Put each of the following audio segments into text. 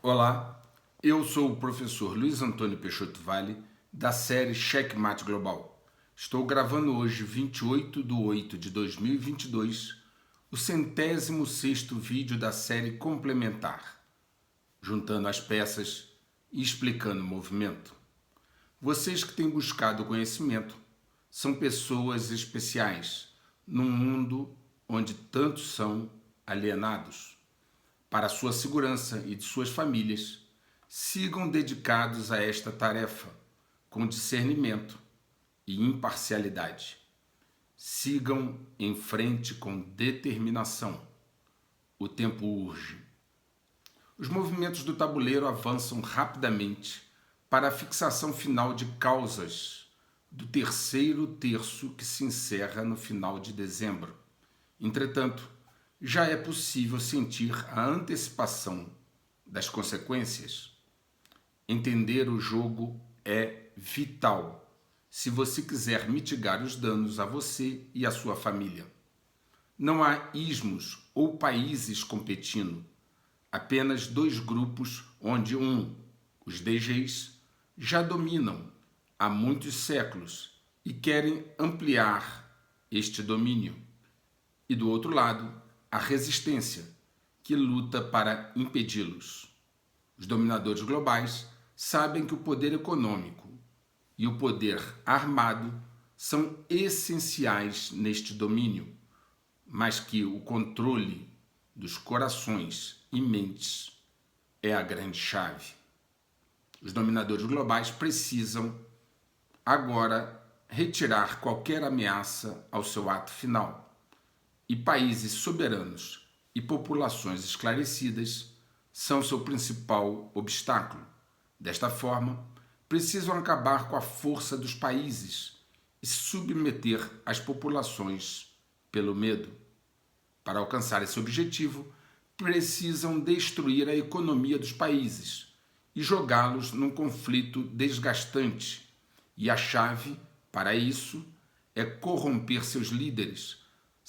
Olá, eu sou o professor Luiz Antônio Peixoto Vale, da série Checkmate Global. Estou gravando hoje, 28/8/2022, o 106º vídeo da série complementar, juntando as peças e explicando o movimento. Vocês que têm buscado conhecimento são pessoas especiais num mundo onde tantos são alienados. Para a sua segurança e de suas famílias, sigam dedicados a esta tarefa com discernimento e imparcialidade. Sigam em frente com determinação. O tempo urge. Os movimentos do tabuleiro avançam rapidamente para a fixação final de causas do terceiro terço que se encerra no final de dezembro. Entretanto, já é possível sentir a antecipação das consequências. Entender o jogo é vital se você quiser mitigar os danos a você e à sua família. Não há ismos ou países competindo, apenas dois grupos onde os DGs, já dominam há muitos séculos e querem ampliar este domínio. E do outro lado, a resistência, que luta para impedi-los. Os dominadores globais sabem que o poder econômico e o poder armado são essenciais neste domínio, mas que o controle dos corações e mentes é a grande chave. Os dominadores globais precisam agora retirar qualquer ameaça ao seu ato final. E países soberanos e populações esclarecidas são seu principal obstáculo. Desta forma, precisam acabar com a força dos países e submeter as populações pelo medo. Para alcançar esse objetivo, precisam destruir a economia dos países e jogá-los num conflito desgastante. E a chave para isso é corromper seus líderes,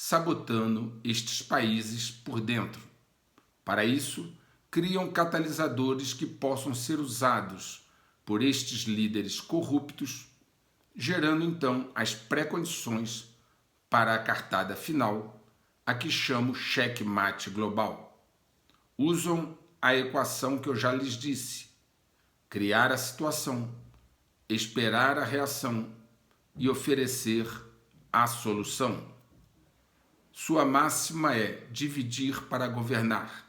sabotando estes países por dentro. Para isso, criam catalisadores que possam ser usados por estes líderes corruptos, gerando então as pré-condições para a cartada final, a que chamo checkmate global. Usam a equação que eu já lhes disse: criar a situação, esperar a reação e oferecer a solução. Sua máxima é dividir para governar.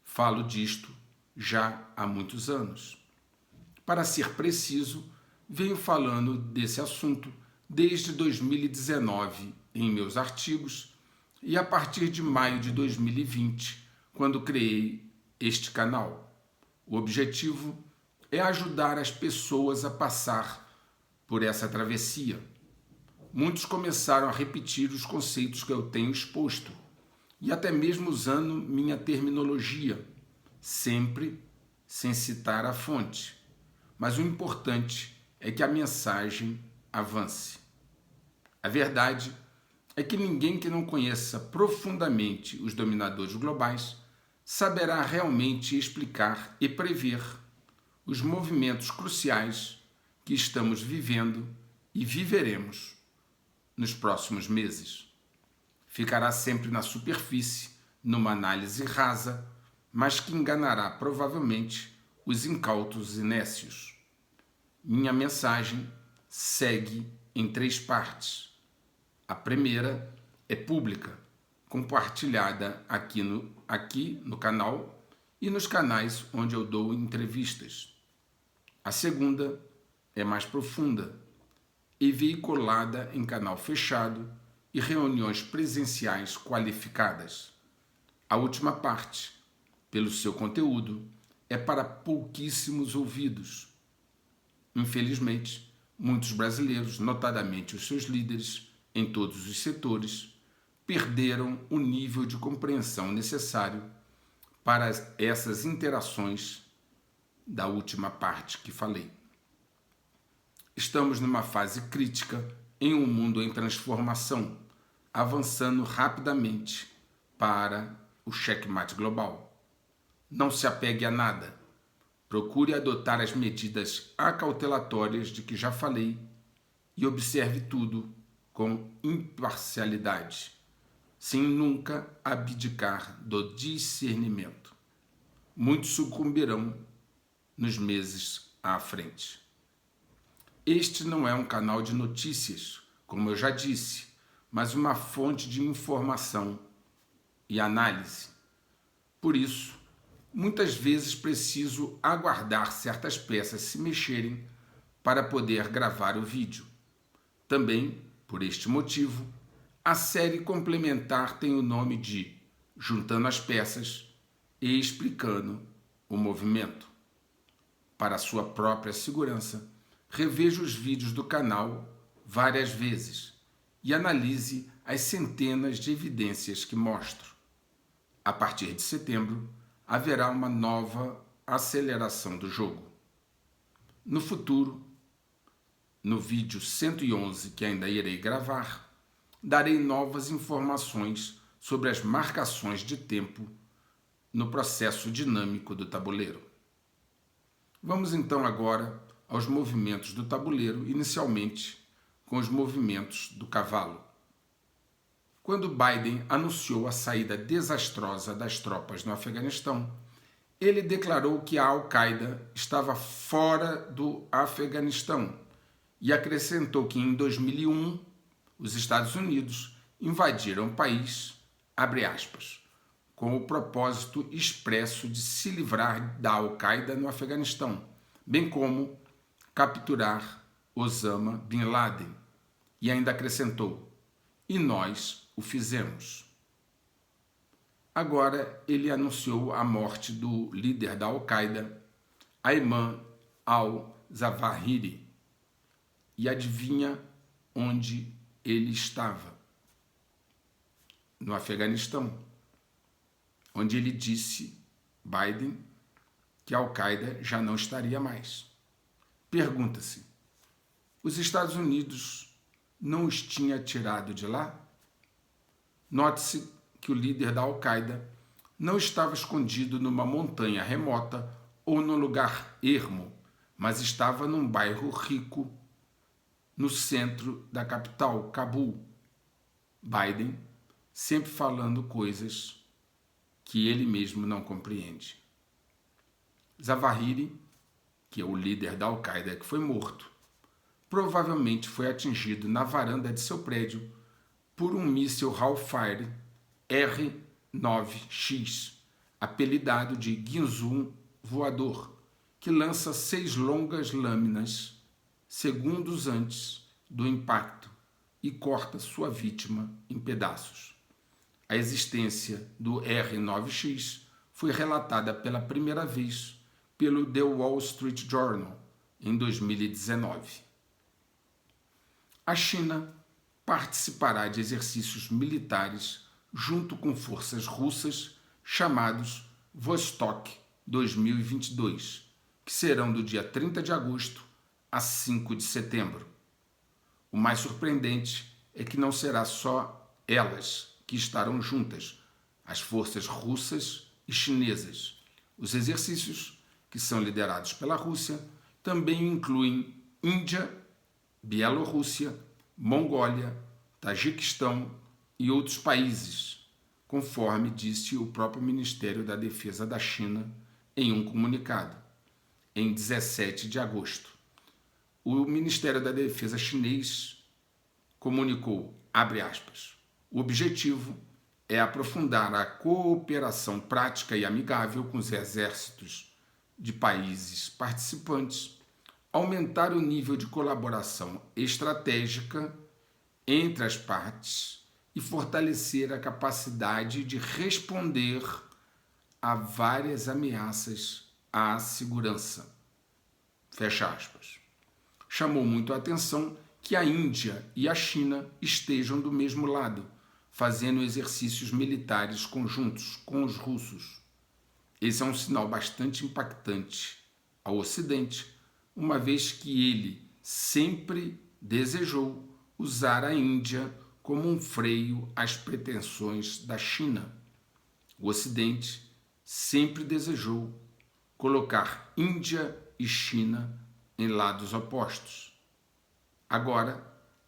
Falo disto já há muitos anos. Para ser preciso, venho falando desse assunto desde 2019 em meus artigos e a partir de maio de 2020, quando criei este canal. O objetivo é ajudar as pessoas a passar por essa travessia. Muitos começaram a repetir os conceitos que eu tenho exposto, e até mesmo usando minha terminologia, sempre sem citar a fonte. Mas o importante é que a mensagem avance. A verdade é que ninguém que não conheça profundamente os dominadores globais saberá realmente explicar e prever os movimentos cruciais que estamos vivendo e viveremos nos próximos meses. Ficará sempre na superfície, numa análise rasa, mas que enganará provavelmente os incautos e nécios. Minha mensagem segue em 3 partes. A primeira é pública, compartilhada aqui no canal e nos canais onde eu dou entrevistas. A segunda é mais profunda e veiculada em canal fechado e reuniões presenciais qualificadas. A última parte, pelo seu conteúdo, é para pouquíssimos ouvidos. Infelizmente, muitos brasileiros, notadamente os seus líderes em todos os setores, perderam o nível de compreensão necessário para essas interações da última parte que falei. Estamos numa fase crítica em um mundo em transformação, avançando rapidamente para o checkmate global. Não se apegue a nada. Procure adotar as medidas acautelatórias de que já falei e observe tudo com imparcialidade, sem nunca abdicar do discernimento. Muitos sucumbirão nos meses à frente. Este não é um canal de notícias, como eu já disse, mas uma fonte de informação e análise. Por isso, muitas vezes preciso aguardar certas peças se mexerem para poder gravar o vídeo. Também, por este motivo, a série complementar tem o nome de Juntando as Peças e Explicando o Movimento. Para sua própria segurança, reveja os vídeos do canal várias vezes e analise as centenas de evidências que mostro. A partir de setembro, haverá uma nova aceleração do jogo. No futuro, no vídeo 111 que ainda irei gravar, darei novas informações sobre as marcações de tempo no processo dinâmico do tabuleiro. Vamos então agora aos movimentos do tabuleiro, inicialmente com os movimentos do cavalo. Quando Biden anunciou a saída desastrosa das tropas no Afeganistão, ele declarou que a Al-Qaeda estava fora do Afeganistão e acrescentou que em 2001 os Estados Unidos invadiram o país, abre aspas, com o propósito expresso de se livrar da Al-Qaeda no Afeganistão, bem como capturar Osama Bin Laden. E ainda acrescentou, e nós o fizemos. Agora ele anunciou a morte do líder da Al-Qaeda, Ayman al-Zawahiri. E adivinha onde ele estava? No Afeganistão, onde ele disse, Biden, que a Al-Qaeda já não estaria mais. Pergunta-se, os Estados Unidos não os tinha tirado de lá? Note-se que o líder da Al-Qaeda não estava escondido numa montanha remota ou num lugar ermo, mas estava num bairro rico no centro da capital, Cabul. Biden sempre falando coisas que ele mesmo não compreende. Zawahiri, que é o líder da Al-Qaeda que foi morto, provavelmente foi atingido na varanda de seu prédio por um míssil Hellfire R-9X, apelidado de Guinzum voador, que lança 6 longas lâminas segundos antes do impacto e corta sua vítima em pedaços. A existência do R-9X foi relatada pela primeira vez pelo The Wall Street Journal em 2019. A China participará de exercícios militares junto com forças russas chamados Vostok 2022, que serão do dia 30 de agosto a 5 de setembro. O mais surpreendente é que não será só elas que estarão juntas, as forças russas e chinesas. Os exercícios, que são liderados pela Rússia, também incluem Índia, Bielorrússia, Mongólia, Tajiquistão e outros países, conforme disse o próprio Ministério da Defesa da China em um comunicado, em 17 de agosto. O Ministério da Defesa chinês comunicou, abre aspas, o objetivo é aprofundar a cooperação prática e amigável com os exércitos de países participantes, aumentar o nível de colaboração estratégica entre as partes e fortalecer a capacidade de responder a várias ameaças à segurança. Fecha aspas. Chamou muito a atenção que a Índia e a China estejam do mesmo lado, fazendo exercícios militares conjuntos com os russos. Esse é um sinal bastante impactante ao Ocidente, uma vez que ele sempre desejou usar a Índia como um freio às pretensões da China. O Ocidente sempre desejou colocar Índia e China em lados opostos. Agora,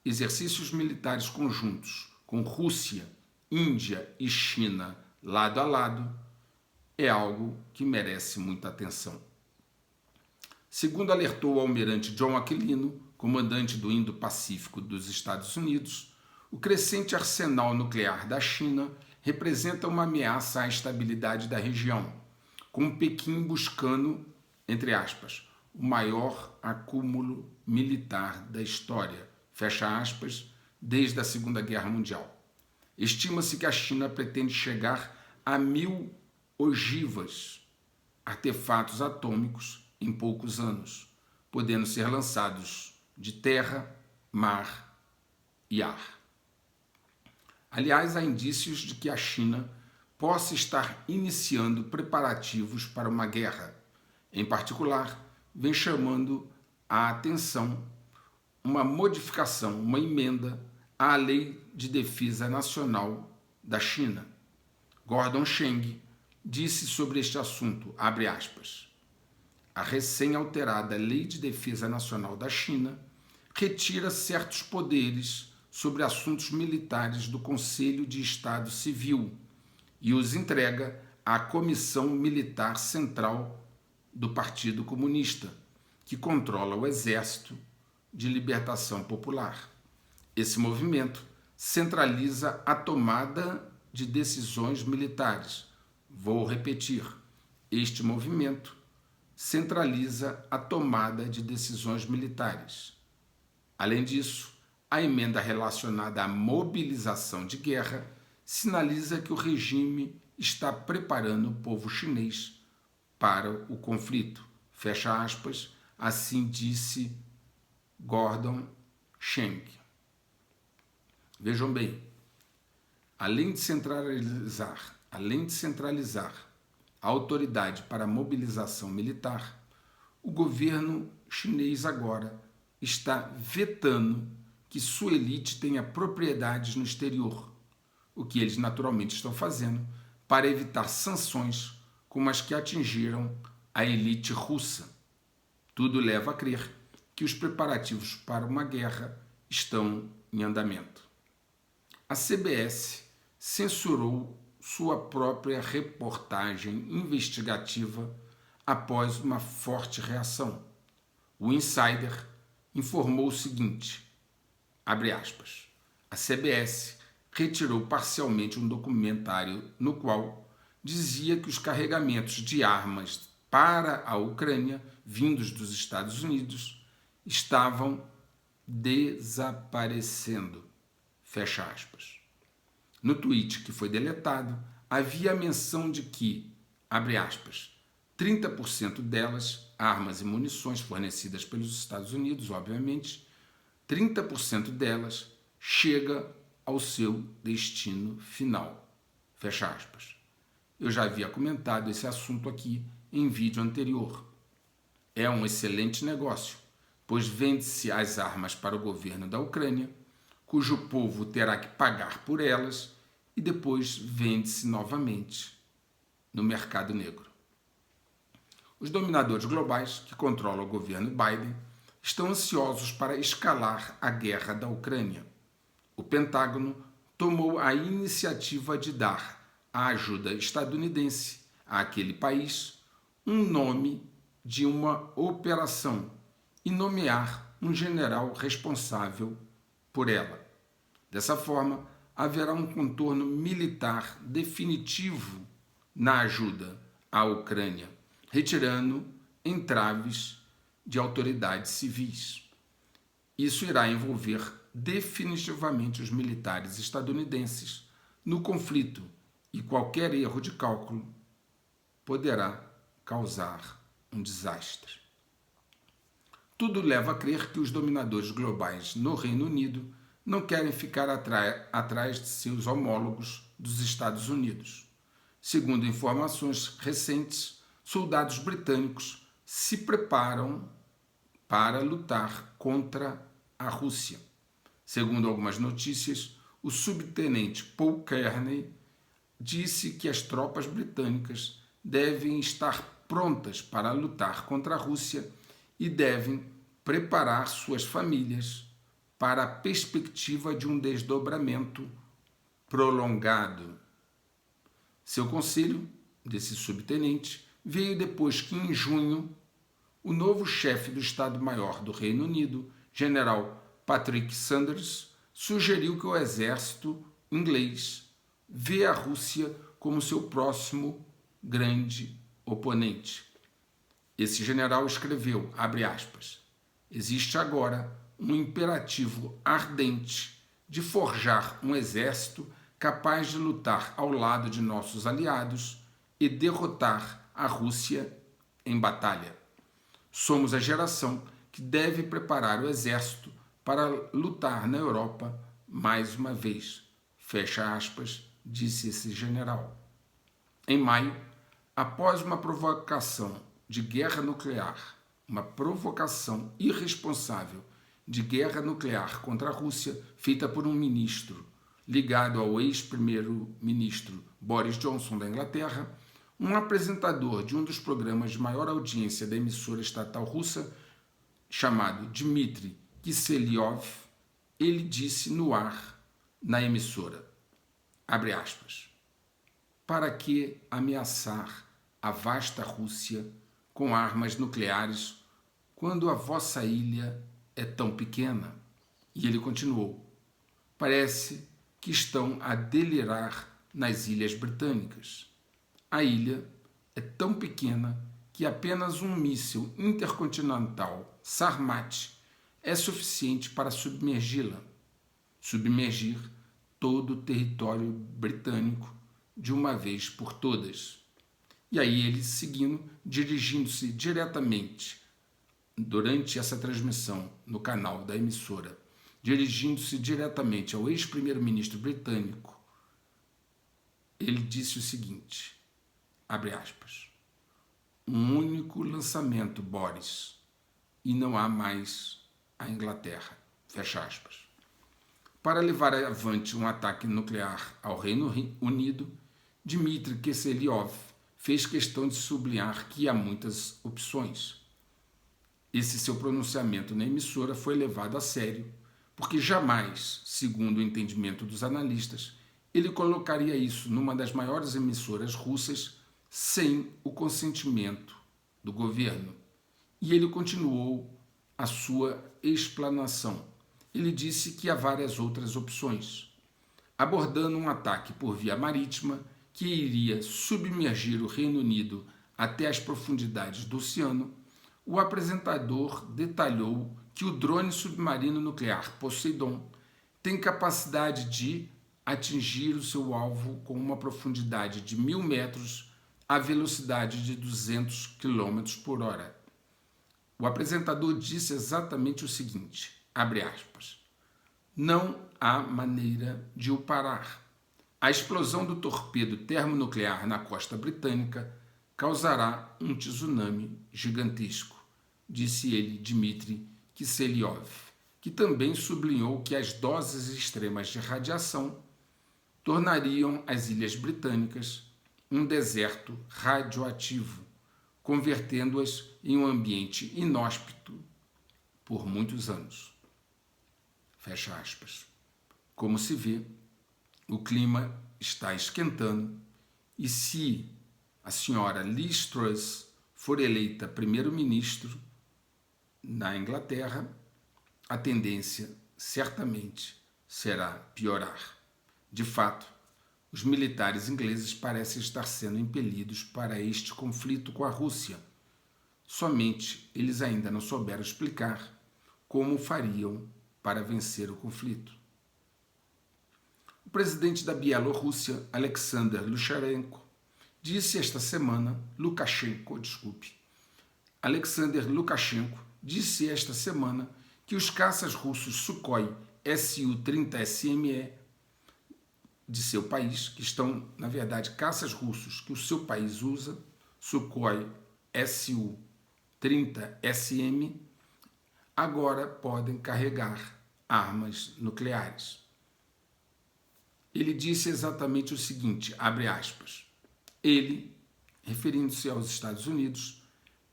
exercícios militares conjuntos com Rússia, Índia e China lado a lado é algo que merece muita atenção. Segundo alertou o almirante John Aquilino, comandante do Indo-Pacífico dos Estados Unidos, o crescente arsenal nuclear da China representa uma ameaça à estabilidade da região, com Pequim buscando, entre aspas, o maior acúmulo militar da história, fecha aspas, desde a Segunda Guerra Mundial. Estima-se que a China pretende chegar a 1.000 ogivas, artefatos atômicos, em poucos anos, podendo ser lançados de terra, mar e ar. Aliás, há indícios de que a China possa estar iniciando preparativos para uma guerra. Em particular, vem chamando a atenção uma modificação, uma emenda à Lei de Defesa Nacional da China. Gordon Chang disse sobre este assunto, abre aspas, a recém-alterada Lei de Defesa Nacional da China retira certos poderes sobre assuntos militares do Conselho de Estado Civil e os entrega à Comissão Militar Central do Partido Comunista, que controla o Exército de Libertação Popular. Esse movimento centraliza a tomada de decisões militares. Vou repetir, este movimento centraliza a tomada de decisões militares. Além disso, a emenda relacionada à mobilização de guerra sinaliza que o regime está preparando o povo chinês para o conflito. Fecha aspas, assim disse Gordon Chang. Vejam bem, além de centralizar a autoridade para a mobilização militar, o governo chinês agora está vetando que sua elite tenha propriedades no exterior, o que eles naturalmente estão fazendo para evitar sanções como as que atingiram a elite russa. Tudo leva a crer que os preparativos para uma guerra estão em andamento. A CBS censurou sua própria reportagem investigativa após uma forte reação. O Insider informou o seguinte, abre aspas, a CBS retirou parcialmente um documentário no qual dizia que os carregamentos de armas para a Ucrânia, vindos dos Estados Unidos, estavam desaparecendo. Fecha aspas. No tweet que foi deletado, havia a menção de que, abre aspas, 30% delas, armas e munições fornecidas pelos Estados Unidos, obviamente, 30% delas chega ao seu destino final. Fecha aspas. Eu já havia comentado esse assunto aqui em vídeo anterior. É um excelente negócio, pois vende-se as armas para o governo da Ucrânia, cujo povo terá que pagar por elas, e depois vende-se novamente no mercado negro. Os dominadores globais, que controlam o governo Biden, estão ansiosos para escalar a guerra da Ucrânia. O Pentágono tomou a iniciativa de dar à ajuda estadunidense àquele país um nome de uma operação e nomear um general responsável por ela. Dessa forma, haverá um contorno militar definitivo na ajuda à Ucrânia, retirando entraves de autoridades civis. Isso irá envolver definitivamente os militares estadunidenses no conflito e qualquer erro de cálculo poderá causar um desastre. Tudo leva a crer que os dominadores globais no Reino Unido não querem ficar atrás de seus homólogos dos Estados Unidos. Segundo informações recentes, soldados britânicos se preparam para lutar contra a Rússia. Segundo algumas notícias, o subtenente Paul Kearney disse que as tropas britânicas devem estar prontas para lutar contra a Rússia e devem preparar suas famílias para a perspectiva de um desdobramento prolongado. Seu conselho, desse subtenente, veio depois que, em junho, o novo chefe do Estado-Maior do Reino Unido, general Patrick Sanders, sugeriu que o exército inglês vê a Rússia como seu próximo grande oponente. Esse general escreveu, abre aspas, existe agora um imperativo ardente de forjar um exército capaz de lutar ao lado de nossos aliados e derrotar a Rússia em batalha. Somos a geração que deve preparar o exército para lutar na Europa mais uma vez. Fecha aspas, disse esse general. Em maio, após uma provocação de guerra nuclear, uma provocação irresponsável de guerra nuclear contra a Rússia, feita por um ministro ligado ao ex-primeiro-ministro Boris Johnson da Inglaterra, um apresentador de um dos programas de maior audiência da emissora estatal russa, chamado Dmitry Kiselyov, ele disse no ar, na emissora, abre aspas, para que ameaçar a vasta Rússia com armas nucleares quando a vossa ilha é tão pequena? E ele continuou, parece que estão a delirar nas Ilhas Britânicas. A ilha é tão pequena que apenas um míssil intercontinental Sarmat é suficiente para submergi-la, submergir todo o território britânico de uma vez por todas. E aí ele, seguindo, dirigindo-se diretamente, durante essa transmissão no canal da emissora, dirigindo-se diretamente ao ex-primeiro-ministro britânico, ele disse o seguinte, abre aspas, um único lançamento, Boris, e não há mais a Inglaterra, fecha aspas. Para levar avante um ataque nuclear ao Reino Unido, Dmitry Kiselyov fez questão de sublinhar que há muitas opções. Esse seu pronunciamento na emissora foi levado a sério, porque jamais, segundo o entendimento dos analistas, ele colocaria isso numa das maiores emissoras russas sem o consentimento do governo. E ele continuou a sua explanação. Ele disse que há várias outras opções, abordando um ataque por via marítima que iria submergir o Reino Unido até as profundidades do oceano. O apresentador detalhou que o drone submarino nuclear Poseidon tem capacidade de atingir o seu alvo com uma profundidade de 1.000 metros à velocidade de 200 km por hora. O apresentador disse exatamente o seguinte, abre aspas, não há maneira de o parar. A explosão do torpedo termonuclear na costa britânica causará um tsunami gigantesco, disse ele, Dmitry Kiselyov, que também sublinhou que as doses extremas de radiação tornariam as Ilhas Britânicas um deserto radioativo, convertendo-as em um ambiente inóspito por muitos anos. Fecha aspas. Como se vê, o clima está esquentando e se a senhora Liz Truss for eleita primeiro-ministro na Inglaterra, a tendência certamente será piorar. De fato, os militares ingleses parecem estar sendo impelidos para este conflito com a Rússia. Somente eles ainda não souberam explicar como fariam para vencer o conflito. O presidente da Bielorrússia, Alexander Lukashenko, disse esta semana que os caças russos Sukhoi Su-30SME de seu país, que estão, na verdade, caças russos que o seu país usa, Sukhoi Su-30SM, agora podem carregar armas nucleares. Ele disse exatamente o seguinte, abre aspas, ele, referindo-se aos Estados Unidos,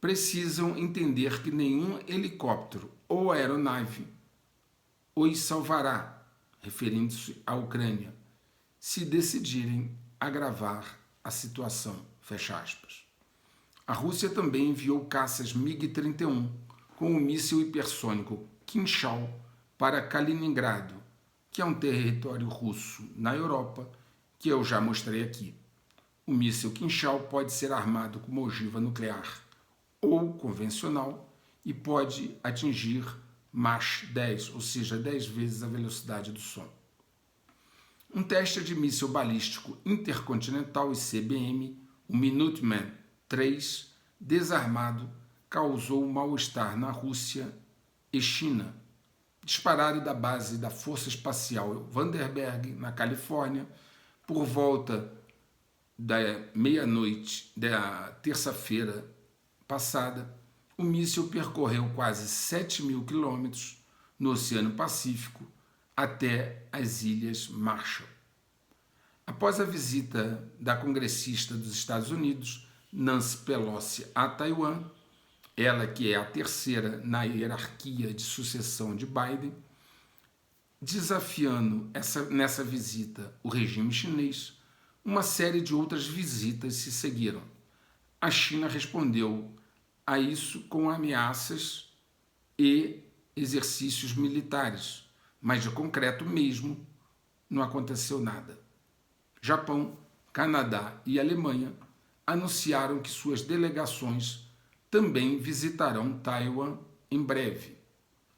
precisam entender que nenhum helicóptero ou aeronave os salvará, referindo-se à Ucrânia, se decidirem agravar a situação, fecha aspas. A Rússia também enviou caças MiG-31 com o míssil hipersônico Kinzhal para Kaliningrado, que é um território russo na Europa, que eu já mostrei aqui. O míssil Kinzhal pode ser armado com uma ogiva nuclear ou convencional e pode atingir Mach 10, ou seja, 10 vezes a velocidade do som. Um teste de míssil balístico intercontinental ICBM, o Minuteman III, desarmado, causou mal-estar na Rússia e China. Disparado da base da Força Espacial Vandenberg, na Califórnia, por volta da meia-noite da terça-feira passada, o míssil percorreu quase 7.000 quilômetros no Oceano Pacífico até as Ilhas Marshall. Após a visita da congressista dos Estados Unidos, Nancy Pelosi, a Taiwan, ela que é a terceira na hierarquia de sucessão de Biden, desafiando nessa visita o regime chinês, uma série de outras visitas se seguiram. A China respondeu a isso com ameaças e exercícios militares, mas de concreto mesmo não aconteceu nada. Japão, Canadá e Alemanha anunciaram que suas delegações também visitarão Taiwan em breve.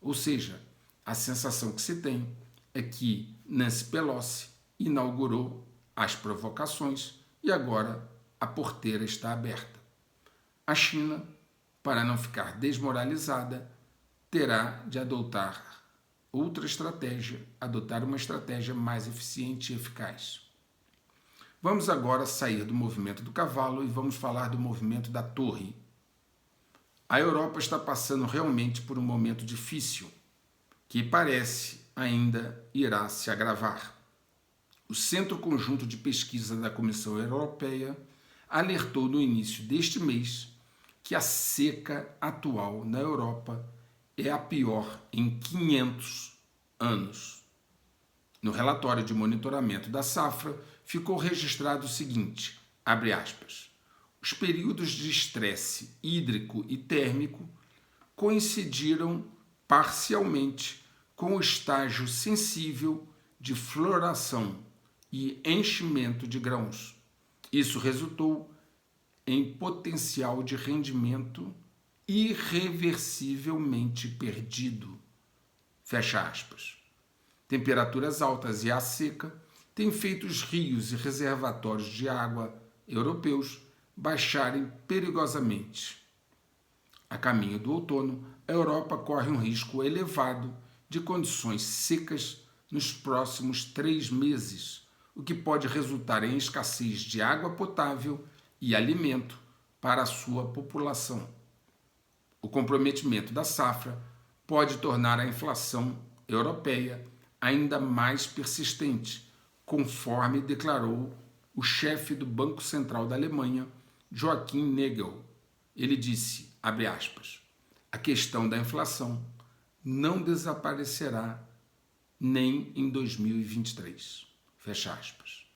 Ou seja, a sensação que se tem é que Nancy Pelosi inaugurou as provocações e agora a porteira está aberta. A China, para não ficar desmoralizada, terá de adotar uma estratégia mais eficiente e eficaz. Vamos agora sair do movimento do cavalo e vamos falar do movimento da torre. A Europa está passando realmente por um momento difícil, que parece ainda irá se agravar. O Centro Conjunto de Pesquisa da Comissão Europeia alertou no início deste mês que a seca atual na Europa é a pior em 500 anos. No relatório de monitoramento da safra, ficou registrado o seguinte, abre aspas, os períodos de estresse hídrico e térmico coincidiram parcialmente com o estágio sensível de floração e enchimento de grãos. Isso resultou em potencial de rendimento irreversivelmente perdido. Fecha aspas. Temperaturas altas e a seca têm feito os rios e reservatórios de água europeus baixarem perigosamente. A caminho do outono, a Europa corre um risco elevado de condições secas nos próximos 3 meses, o que pode resultar em escassez de água potável e alimento para a sua população. O comprometimento da safra pode tornar a inflação europeia ainda mais persistente, conforme declarou o chefe do Banco Central da Alemanha, Joachim Nagel. Ele disse, abre aspas, a questão da inflação não desaparecerá nem em 2023, fecha aspas.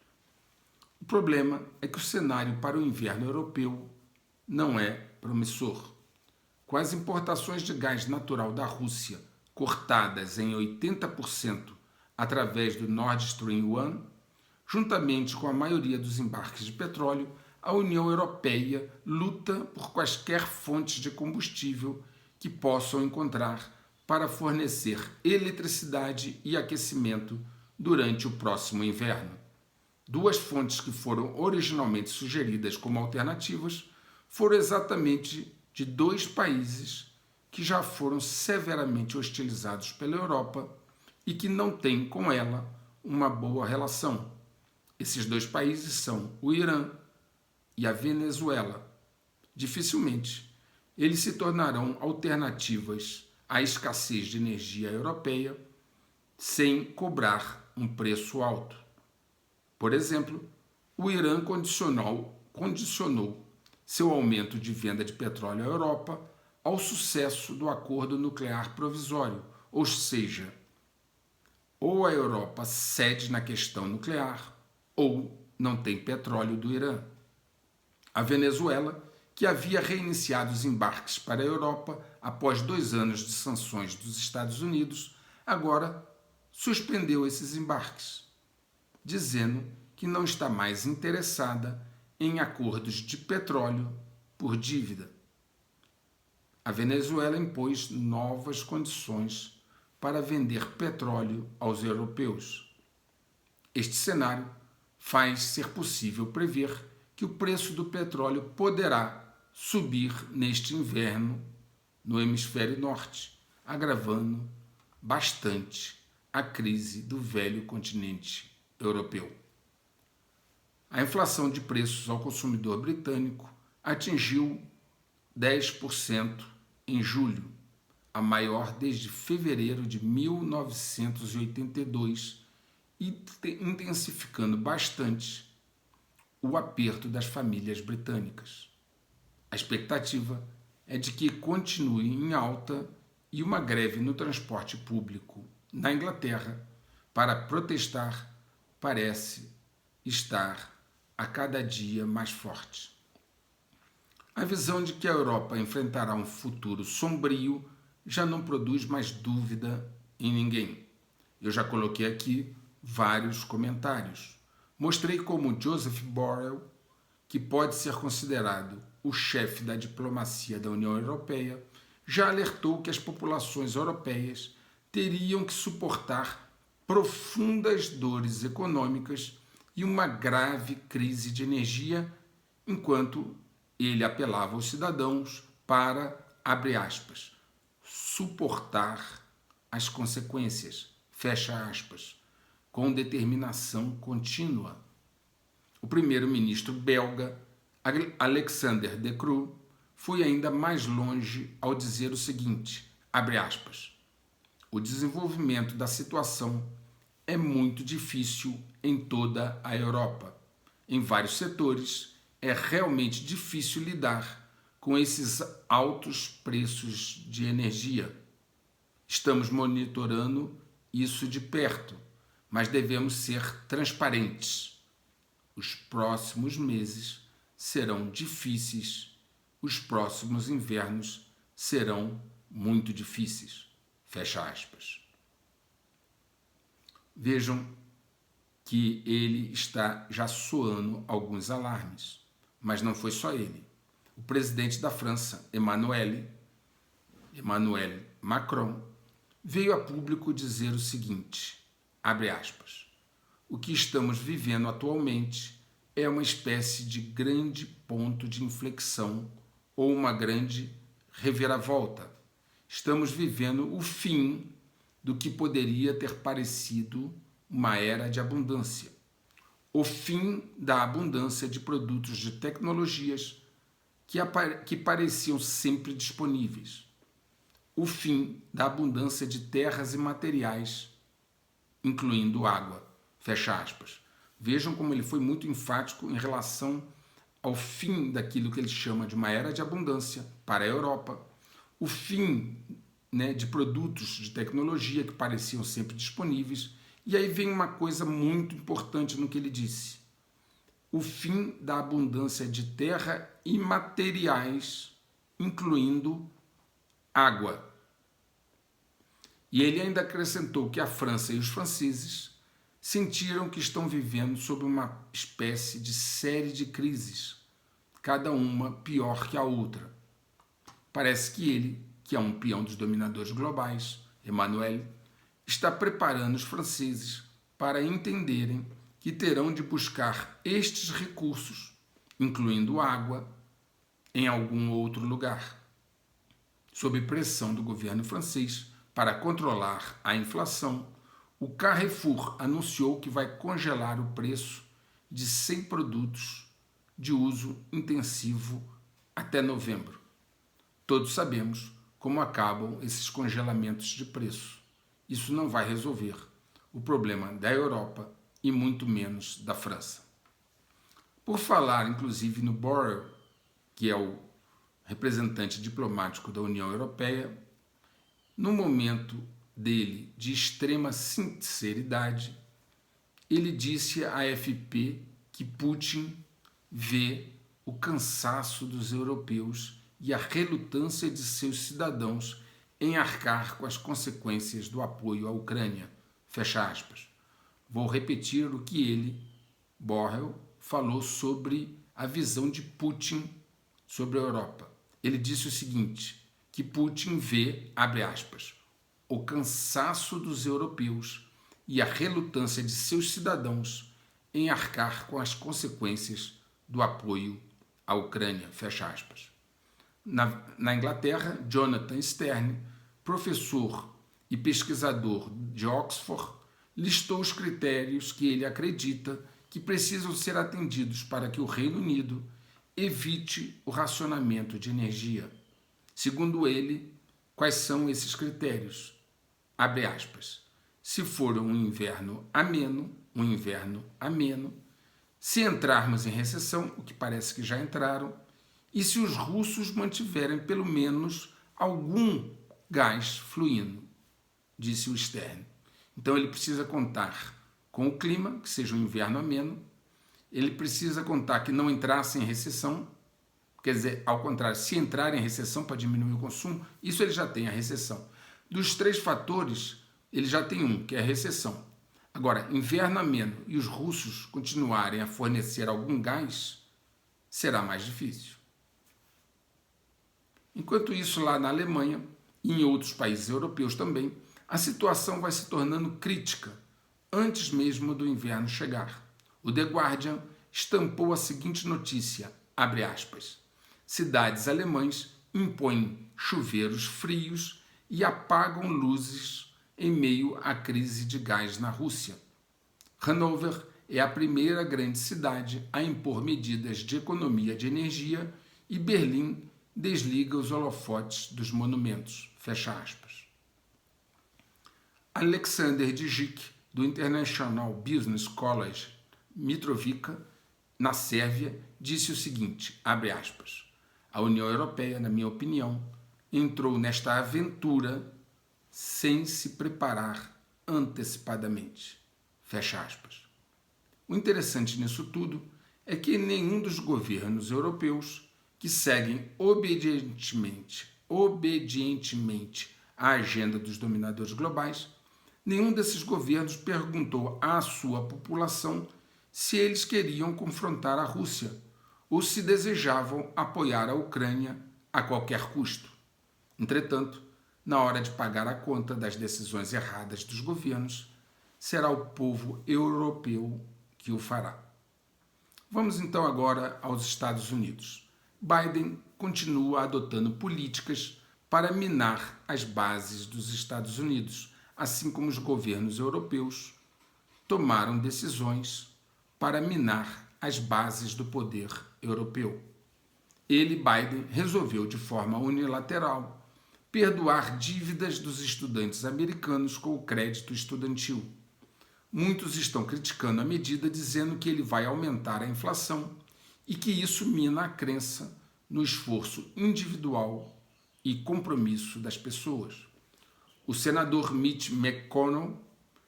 O problema é que o cenário para o inverno europeu não é promissor. Com as importações de gás natural da Rússia cortadas em 80% através do Nord Stream 1, juntamente com a maioria dos embarques de petróleo, a União Europeia luta por quaisquer fontes de combustível que possam encontrar para fornecer eletricidade e aquecimento durante o próximo inverno. 2 fontes que foram originalmente sugeridas como alternativas foram exatamente de 2 países que já foram severamente hostilizados pela Europa e que não têm com ela uma boa relação. Esses 2 países são o Irã e a Venezuela. Dificilmente eles se tornarão alternativas à escassez de energia europeia sem cobrar um preço alto. Por exemplo, o Irã condicionou seu aumento de venda de petróleo à Europa ao sucesso do acordo nuclear provisório, ou seja, ou a Europa cede na questão nuclear ou não tem petróleo do Irã. A Venezuela, que havia reiniciado os embarques para a Europa após 2 anos de sanções dos Estados Unidos, agora suspendeu esses embarques, dizendo que não está mais interessada em acordos de petróleo por dívida. A Venezuela impôs novas condições para vender petróleo aos europeus. Este cenário faz ser possível prever que o preço do petróleo poderá subir neste inverno no hemisfério norte, agravando bastante a crise do velho continente europeu. A inflação de preços ao consumidor britânico atingiu 10% em julho, a maior desde fevereiro de 1982, e intensificando bastante o aperto das famílias britânicas. A expectativa é de que continue em alta e uma greve no transporte público na Inglaterra para protestar parece estar a cada dia mais forte. A visão de que a Europa enfrentará um futuro sombrio já não produz mais dúvida em ninguém. Eu já coloquei aqui vários comentários. Mostrei como Joseph Borrell, que pode ser considerado o chefe da diplomacia da União Europeia, já alertou que as populações europeias teriam que suportar profundas dores econômicas e uma grave crise de energia, enquanto ele apelava aos cidadãos para, abre aspas, suportar as consequências, fecha aspas, com determinação contínua. O primeiro-ministro belga, Alexander De Croo, foi ainda mais longe ao dizer o seguinte, abre aspas, o desenvolvimento da situação é muito difícil em toda a Europa. Em vários setores, é realmente difícil lidar com esses altos preços de energia. Estamos monitorando isso de perto, mas devemos ser transparentes. Os próximos meses serão difíceis, os próximos invernos serão muito difíceis. Fecha aspas. Vejam que ele está já soando alguns alarmes, mas não foi só ele. O presidente da França, Emmanuel Macron, veio a público dizer o seguinte, abre aspas, o que estamos vivendo atualmente é uma espécie de grande ponto de inflexão ou uma grande reviravolta. Estamos vivendo o fim do que poderia ter parecido uma era de abundância. O fim da abundância de produtos de tecnologias que pareciam sempre disponíveis. O fim da abundância de terras e materiais, incluindo água. Fecha aspas. Vejam como ele foi muito enfático em relação ao fim daquilo que ele chama de uma era de abundância para a Europa, o fim, de produtos de tecnologia que pareciam sempre disponíveis, e aí vem uma coisa muito importante no que ele disse. O fim da abundância de terra e materiais, incluindo água. E ele ainda acrescentou que a França e os franceses sentiram que estão vivendo sob uma espécie de série de crises, cada uma pior que a outra. Parece que ele, que é um peão dos dominadores globais, Emmanuel, está preparando os franceses para entenderem que terão de buscar estes recursos, incluindo água, em algum outro lugar, sob pressão do governo francês para controlar a inflação. O Carrefour anunciou que vai congelar o preço de 100 produtos de uso intensivo até novembro. Todos sabemos como acabam esses congelamentos de preço. Isso não vai resolver o problema da Europa e muito menos da França. Por falar, inclusive, no Borrell, que é o representante diplomático da União Europeia, no momento dele de extrema sinceridade, ele disse à AFP que Putin vê o cansaço dos europeus e a relutância de seus cidadãos em arcar com as consequências do apoio à Ucrânia. Fecha aspas. Vou repetir o que ele, Borrell, falou sobre a visão de Putin sobre a Europa. Ele disse o seguinte, que Putin vê, abre aspas, o cansaço dos europeus e a relutância de seus cidadãos em arcar com as consequências do apoio à Ucrânia, fecha aspas. Na Inglaterra, Jonathan Stern, professor e pesquisador de Oxford, listou os critérios que ele acredita que precisam ser atendidos para que o Reino Unido evite o racionamento de energia. Segundo ele, quais são esses critérios? Abre aspas. Se for um inverno ameno, se entrarmos em recessão, o que parece que já entraram, e se os russos mantiverem pelo menos algum gás fluindo, disse o Stern. Então ele precisa contar com o clima, que seja um inverno ameno, ele precisa contar que não entrasse em recessão, quer dizer, ao contrário, se entrar em recessão para diminuir o consumo, isso ele já tem, a recessão. Dos 3 fatores, ele já tem um, que é a recessão. Agora, inverno ameno e os russos continuarem a fornecer algum gás, será mais difícil. Enquanto isso, lá na Alemanha e em outros países europeus também, a situação vai se tornando crítica, antes mesmo do inverno chegar. O The Guardian estampou a seguinte notícia, abre aspas, cidades alemãs impõem chuveiros frios e apagam luzes em meio à crise de gás na Rússia. Hannover é a primeira grande cidade a impor medidas de economia de energia e Berlim desliga os holofotes dos monumentos. Fecha aspas. Alexander Djic, do International Business College Mitrovica, na Sérvia, disse o seguinte, abre aspas, a União Europeia, na minha opinião, entrou nesta aventura sem se preparar antecipadamente. Fecha aspas. O interessante nisso tudo é que nenhum dos governos europeus que seguem obedientemente a agenda dos dominadores globais, nenhum desses governos perguntou à sua população se eles queriam confrontar a Rússia ou se desejavam apoiar a Ucrânia a qualquer custo. Entretanto, na hora de pagar a conta das decisões erradas dos governos, será o povo europeu que o fará. Vamos então agora aos Estados Unidos. Biden continua adotando políticas para minar as bases dos Estados Unidos, assim como os governos europeus tomaram decisões para minar as bases do poder europeu. Ele, Biden, resolveu de forma unilateral perdoar dívidas dos estudantes americanos com o crédito estudantil. Muitos estão criticando a medida, dizendo que ele vai aumentar a inflação e que isso mina a crença no esforço individual e compromisso das pessoas. O senador Mitch McConnell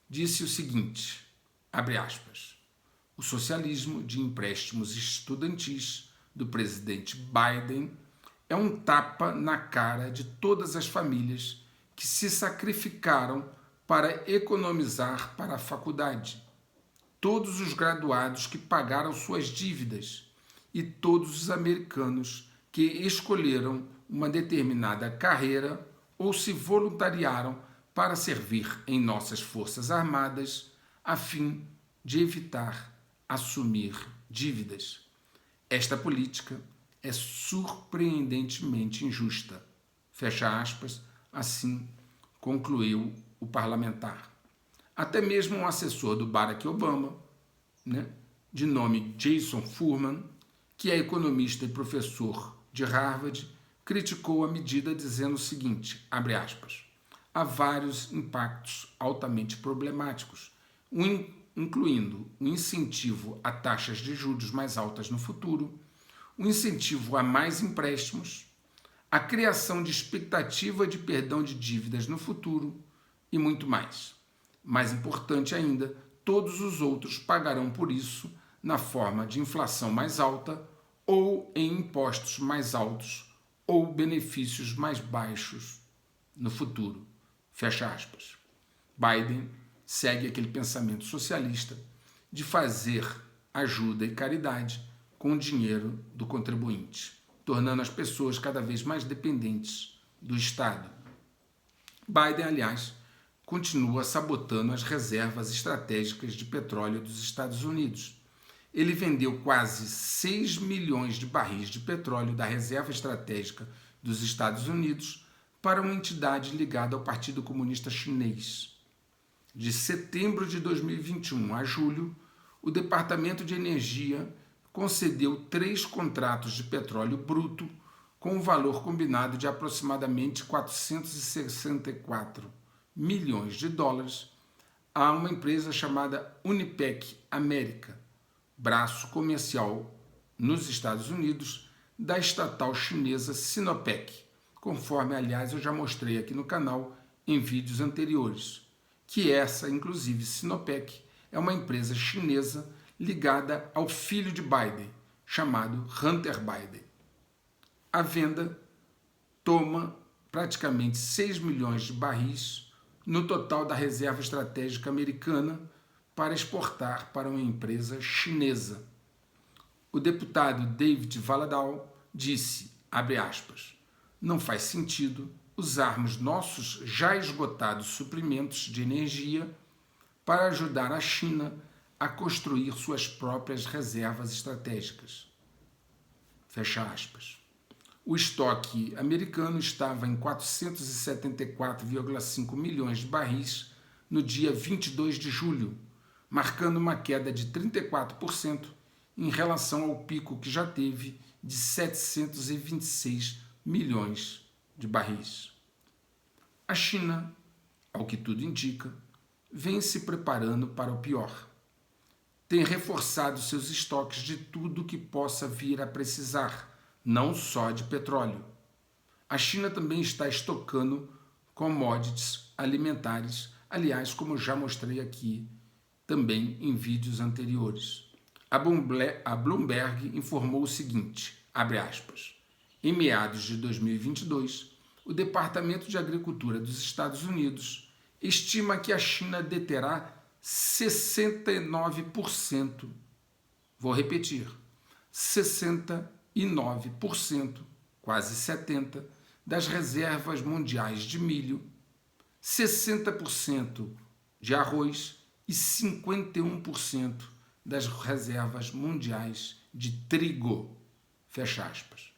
disse o seguinte, abre aspas, o socialismo de empréstimos estudantis do presidente Biden é um tapa na cara de todas as famílias que se sacrificaram para economizar para a faculdade, todos os graduados que pagaram suas dívidas e todos os americanos que escolheram uma determinada carreira ou se voluntariaram para servir em nossas forças armadas a fim de evitar assumir dívidas. Esta política é surpreendentemente injusta. Fecha aspas, assim concluiu o parlamentar. Até mesmo um assessor do Barack Obama, de nome Jason Furman, que é economista e professor de Harvard, criticou a medida dizendo o seguinte, abre aspas, há vários impactos altamente problemáticos, incluindo o incentivo a taxas de juros mais altas no futuro, o incentivo a mais empréstimos, a criação de expectativa de perdão de dívidas no futuro e muito mais. Mais importante ainda, todos os outros pagarão por isso na forma de inflação mais alta ou em impostos mais altos ou benefícios mais baixos no futuro. Fecha aspas. Biden segue aquele pensamento socialista de fazer ajuda e caridade com o dinheiro do contribuinte, tornando as pessoas cada vez mais dependentes do Estado. Biden, aliás, continua sabotando as reservas estratégicas de petróleo dos Estados Unidos. Ele vendeu quase 6 milhões de barris de petróleo da reserva estratégica dos Estados Unidos para uma entidade ligada ao Partido Comunista Chinês. De setembro de 2021 a julho, o Departamento de Energia concedeu 3 contratos de petróleo bruto com um valor combinado de aproximadamente 464 milhões de dólares a uma empresa chamada Unipec América, braço comercial nos Estados Unidos da estatal chinesa Sinopec, conforme, aliás, eu já mostrei aqui no canal em vídeos anteriores, que essa, inclusive, Sinopec, é uma empresa chinesa ligada ao filho de Biden, chamado Hunter Biden. A venda toma praticamente 6 milhões de barris no total da reserva estratégica americana para exportar para uma empresa chinesa. O deputado David Valadao disse, abre aspas, não faz sentido usarmos nossos já esgotados suprimentos de energia para ajudar a China a construir suas próprias reservas estratégicas. Fecha aspas. O estoque americano estava em 474,5 milhões de barris no dia 22 de julho, marcando uma queda de 34% em relação ao pico que já teve de 726 milhões de barris. A China, ao que tudo indica, vem se preparando para o pior. Tem reforçado seus estoques de tudo que possa vir a precisar, não só de petróleo. A China também está estocando commodities alimentares, aliás, como já mostrei aqui também em vídeos anteriores. A Bloomberg informou o seguinte, abre aspas, em meados de 2022, o Departamento de Agricultura dos Estados Unidos estima que a China deterá 69%, vou repetir, 69%, quase 70%, das reservas mundiais de milho, 60% de arroz e 51% das reservas mundiais de trigo. Fecha aspas.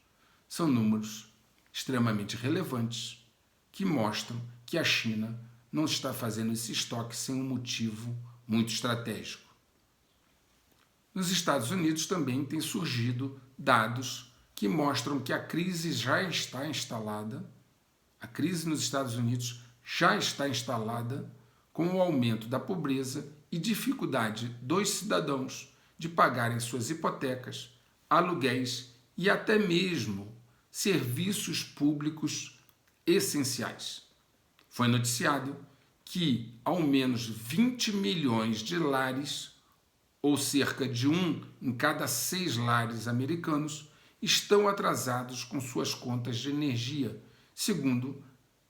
São números extremamente relevantes que mostram que a China não está fazendo esse estoque sem um motivo muito estratégico. Nos Estados Unidos também têm surgido dados que mostram que a crise já está instalada, a crise nos Estados Unidos já está instalada com o aumento da pobreza e dificuldade dos cidadãos de pagarem suas hipotecas, aluguéis e até mesmo serviços públicos essenciais. Foi noticiado que ao menos 20 milhões de lares, ou cerca de 1 em cada 6 lares americanos, estão atrasados com suas contas de energia, segundo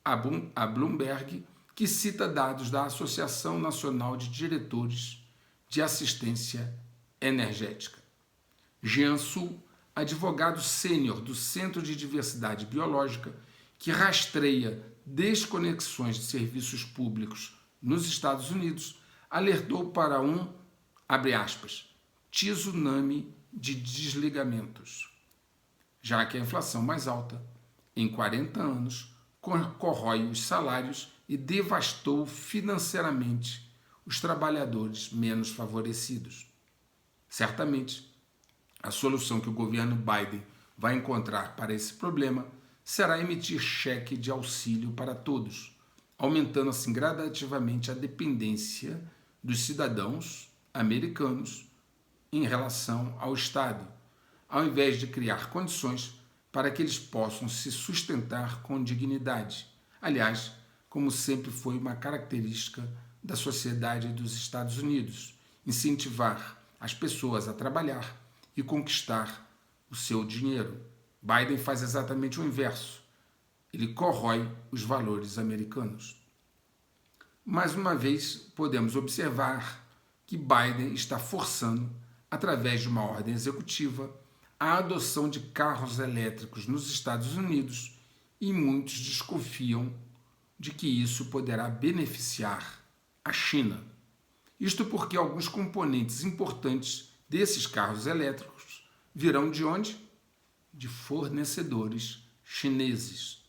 a Bloomberg, que cita dados da Associação Nacional de Diretores de Assistência Energética. Jean Sul, advogado sênior do Centro de Diversidade Biológica, que rastreia desconexões de serviços públicos nos Estados Unidos, alertou para um, abre aspas, tsunami de desligamentos, já que a inflação mais alta, em 40 anos, corrói os salários e devastou financeiramente os trabalhadores menos favorecidos. Certamente, a solução que o governo Biden vai encontrar para esse problema será emitir cheque de auxílio para todos, aumentando assim gradativamente a dependência dos cidadãos americanos em relação ao Estado, ao invés de criar condições para que eles possam se sustentar com dignidade. Aliás, como sempre foi uma característica da sociedade dos Estados Unidos, incentivar as pessoas a trabalhar e conquistar o seu dinheiro. Biden faz exatamente o inverso. Ele corrói os valores americanos. Mais uma vez, podemos observar que Biden está forçando, através de uma ordem executiva, a adoção de carros elétricos nos Estados Unidos e muitos desconfiam de que isso poderá beneficiar a China. Isto porque alguns componentes importantes desses carros elétricos virão de onde? De fornecedores chineses.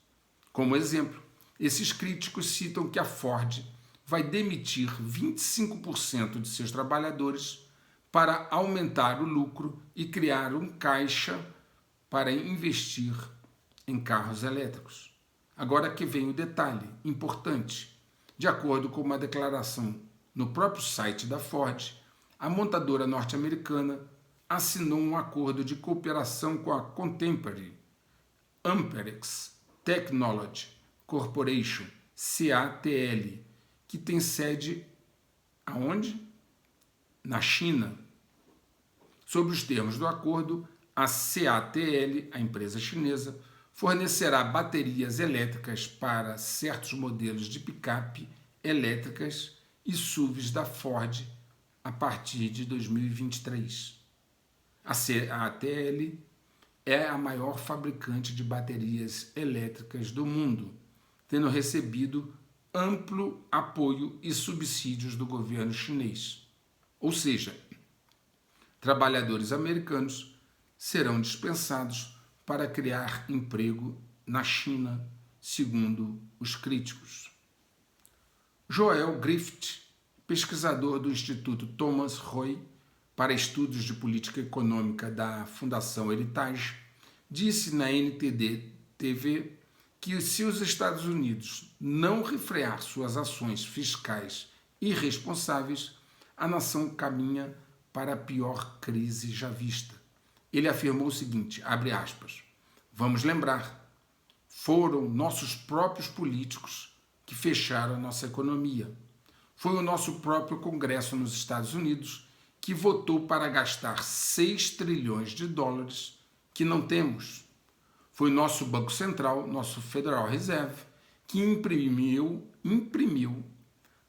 Como exemplo, esses críticos citam que a Ford vai demitir 25% de seus trabalhadores para aumentar o lucro e criar um caixa para investir em carros elétricos. Agora que vem o detalhe importante. De acordo com uma declaração no próprio site da Ford, a montadora norte-americana assinou um acordo de cooperação com a Contemporary Amperex Technology Corporation, CATL, que tem sede aonde? Na China. Sob os termos do acordo, a CATL, a empresa chinesa, fornecerá baterias elétricas para certos modelos de picape elétricas e SUVs da Ford a partir de 2023. A CATL é a maior fabricante de baterias elétricas do mundo, tendo recebido amplo apoio e subsídios do governo chinês. Ou seja, trabalhadores americanos serão dispensados para criar emprego na China, segundo os críticos. Joel Griffith, pesquisador do Instituto Thomas Roy para Estudos de Política Econômica da Fundação Heritage, disse na NTD-TV que se os Estados Unidos não refrear suas ações fiscais irresponsáveis, a nação caminha para a pior crise já vista. Ele afirmou o seguinte, abre aspas, vamos lembrar, foram nossos próprios políticos que fecharam a nossa economia. Foi o nosso próprio Congresso nos Estados Unidos que votou para gastar 6 trilhões de dólares que não temos. Foi nosso Banco Central, nosso Federal Reserve, que imprimiu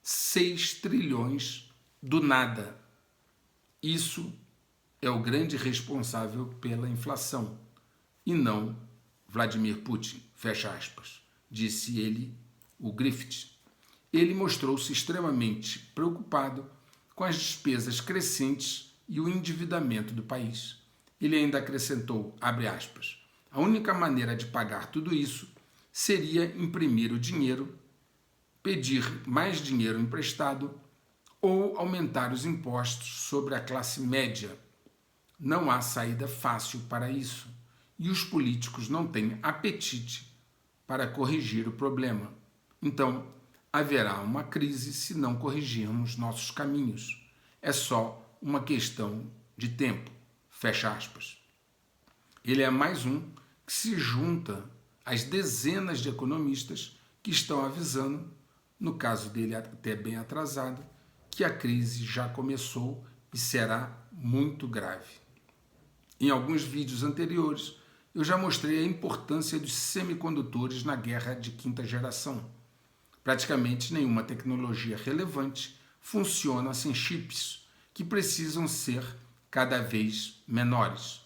6 trilhões do nada. Isso é o grande responsável pela inflação, e não Vladimir Putin, fecha aspas, disse ele, o Griffith. Ele mostrou-se extremamente preocupado com as despesas crescentes e o endividamento do país. Ele ainda acrescentou, abre aspas, a única maneira de pagar tudo isso seria imprimir o dinheiro, pedir mais dinheiro emprestado ou aumentar os impostos sobre a classe média. Não há saída fácil para isso e os políticos não têm apetite para corrigir o problema. Então, haverá uma crise se não corrigirmos nossos caminhos. É só uma questão de tempo. Fecha aspas. Ele é mais um que se junta às dezenas de economistas que estão avisando, no caso dele até bem atrasado, que a crise já começou e será muito grave. Em alguns vídeos anteriores, eu já mostrei a importância dos semicondutores na guerra de quinta geração. Praticamente nenhuma tecnologia relevante funciona sem chips, que precisam ser cada vez menores.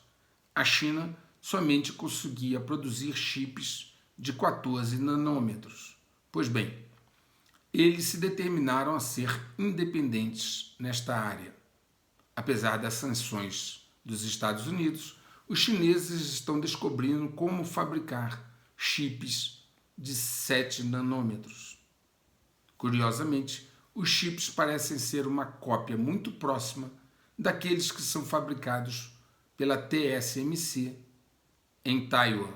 A China somente conseguia produzir chips de 14 nanômetros. Pois bem, eles se determinaram a ser independentes nesta área. Apesar das sanções dos Estados Unidos, os chineses estão descobrindo como fabricar chips de 7 nanômetros. Curiosamente, os chips parecem ser uma cópia muito próxima daqueles que são fabricados pela TSMC em Taiwan,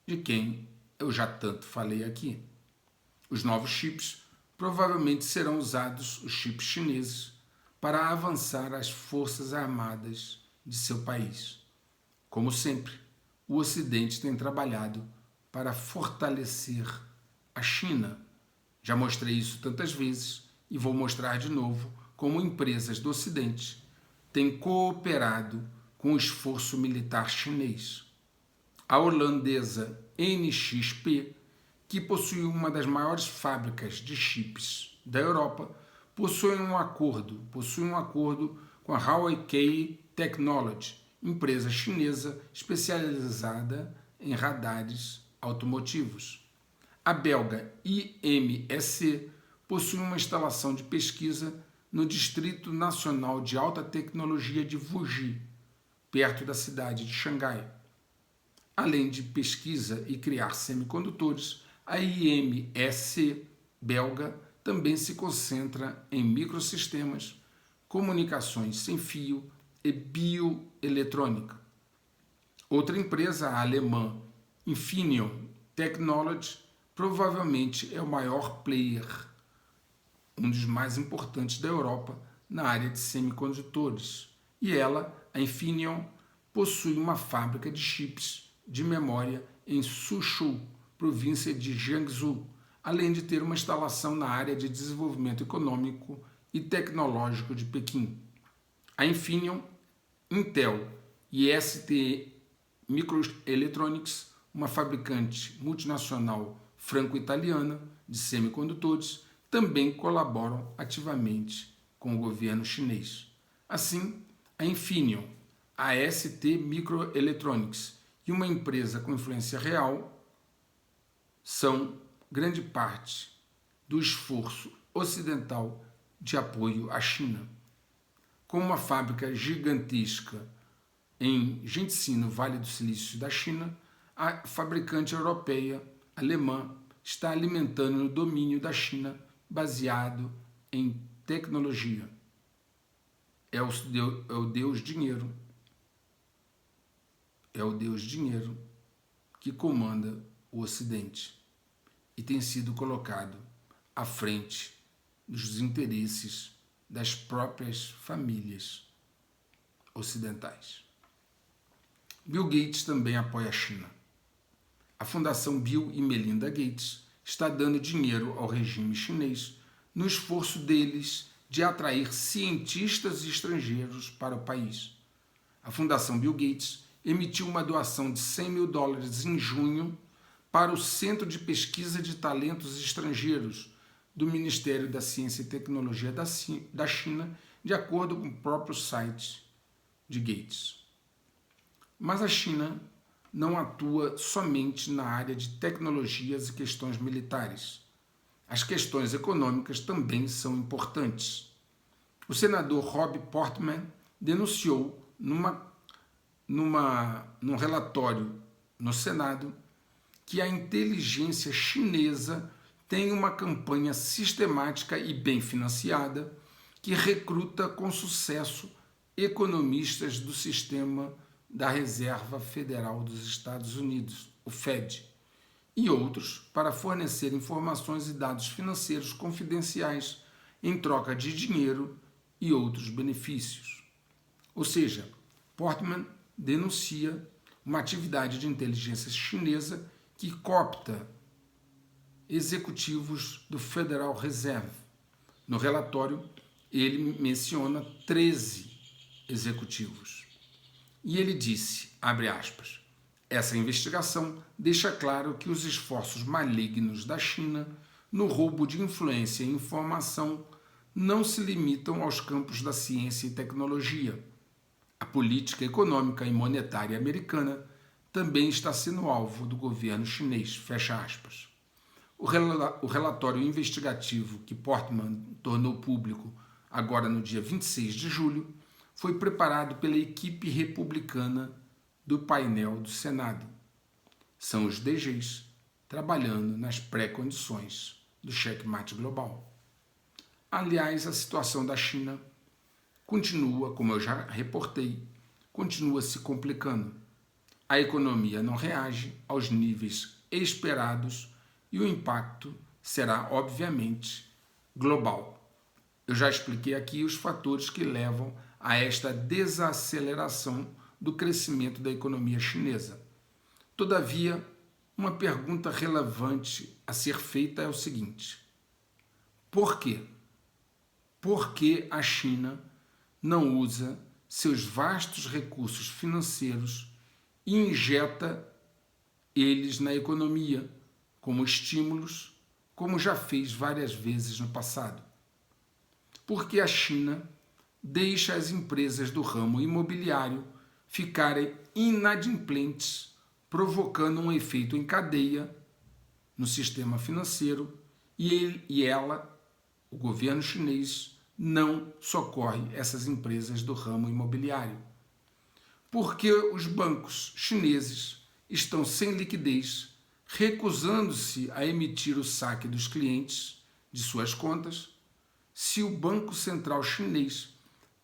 de quem eu já tanto falei aqui. Os novos chips provavelmente serão usados, os chips chineses, para avançar as forças armadas de seu país. Como sempre, o Ocidente tem trabalhado para fortalecer a China. Já mostrei isso tantas vezes e vou mostrar de novo como empresas do Ocidente têm cooperado com o esforço militar chinês. A holandesa NXP, que possui uma das maiores fábricas de chips da Europa, possui um acordo com a Huawei Technology, empresa chinesa especializada em radares automotivos. A belga IMEC possui uma instalação de pesquisa no Distrito Nacional de Alta Tecnologia de Wuxi, perto da cidade de Xangai. Além de pesquisa e criar semicondutores, a IMEC belga também se concentra em microsistemas, comunicações sem fio e bioeletrônica. Outra empresa, a alemã Infineon Technology, provavelmente é o maior player, um dos mais importantes da Europa na área de semicondutores. E ela, a Infineon, possui uma fábrica de chips de memória em Suzhou, província de Jiangsu, além de ter uma instalação na área de desenvolvimento econômico e tecnológico de Pequim. A Infineon, Intel e ST Microelectronics, uma fabricante multinacional franco-italiana de semicondutores, também colaboram ativamente com o governo chinês. Assim, a Infineon, a ST Microelectronics e uma empresa com influência real são grande parte do esforço ocidental de apoio à China. Com uma fábrica gigantesca em Jiangxi, no Vale do Silício da China, a fabricante europeia alemã está alimentando o domínio da China baseado em tecnologia. É o Deus dinheiro. É o Deus dinheiro que comanda o Ocidente e tem sido colocado à frente dos interesses das próprias famílias ocidentais. Bill Gates também apoia a China. A Fundação Bill e Melinda Gates está dando dinheiro ao regime chinês no esforço deles de atrair cientistas estrangeiros para o país. A Fundação Bill Gates emitiu uma doação de $100 mil em junho para o Centro de Pesquisa de Talentos Estrangeiros do Ministério da Ciência e Tecnologia da China, de acordo com o próprio site de Gates. Mas a China não atua somente na área de tecnologias e questões militares. As questões econômicas também são importantes. O senador Rob Portman denunciou num relatório no Senado que a inteligência chinesa tem uma campanha sistemática e bem financiada que recruta com sucesso economistas do sistema da Reserva Federal dos Estados Unidos, o Fed, e outros para fornecer informações e dados financeiros confidenciais em troca de dinheiro e outros benefícios. Ou seja, Portman denuncia uma atividade de inteligência chinesa que coopta executivos do Federal Reserve. No relatório, ele menciona 13 executivos. E ele disse, abre aspas, essa investigação deixa claro que os esforços malignos da China no roubo de influência e informação não se limitam aos campos da ciência e tecnologia. A política econômica e monetária americana também está sendo alvo do governo chinês, fecha aspas. O relatório investigativo que Portman tornou público agora no dia 26 de julho foi preparado pela equipe republicana do painel do Senado. São os DGs trabalhando nas pré-condições do checkmate global. Aliás, a situação da China continua, como eu já reportei, continua se complicando. A economia não reage aos níveis esperados e o impacto será, obviamente, global. Eu já expliquei aqui os fatores que levam a esta desaceleração do crescimento da economia chinesa. Todavia, uma pergunta relevante a ser feita é o seguinte: por quê? Por que a China não usa seus vastos recursos financeiros e injeta eles na economia como estímulos, como já fez várias vezes no passado? Por que a China deixa as empresas do ramo imobiliário ficarem inadimplentes, provocando um efeito em cadeia no sistema financeiro, e ela, o governo chinês, não socorre essas empresas do ramo imobiliário? Porque os bancos chineses estão sem liquidez, recusando-se a emitir o saque dos clientes de suas contas, se o Banco Central chinês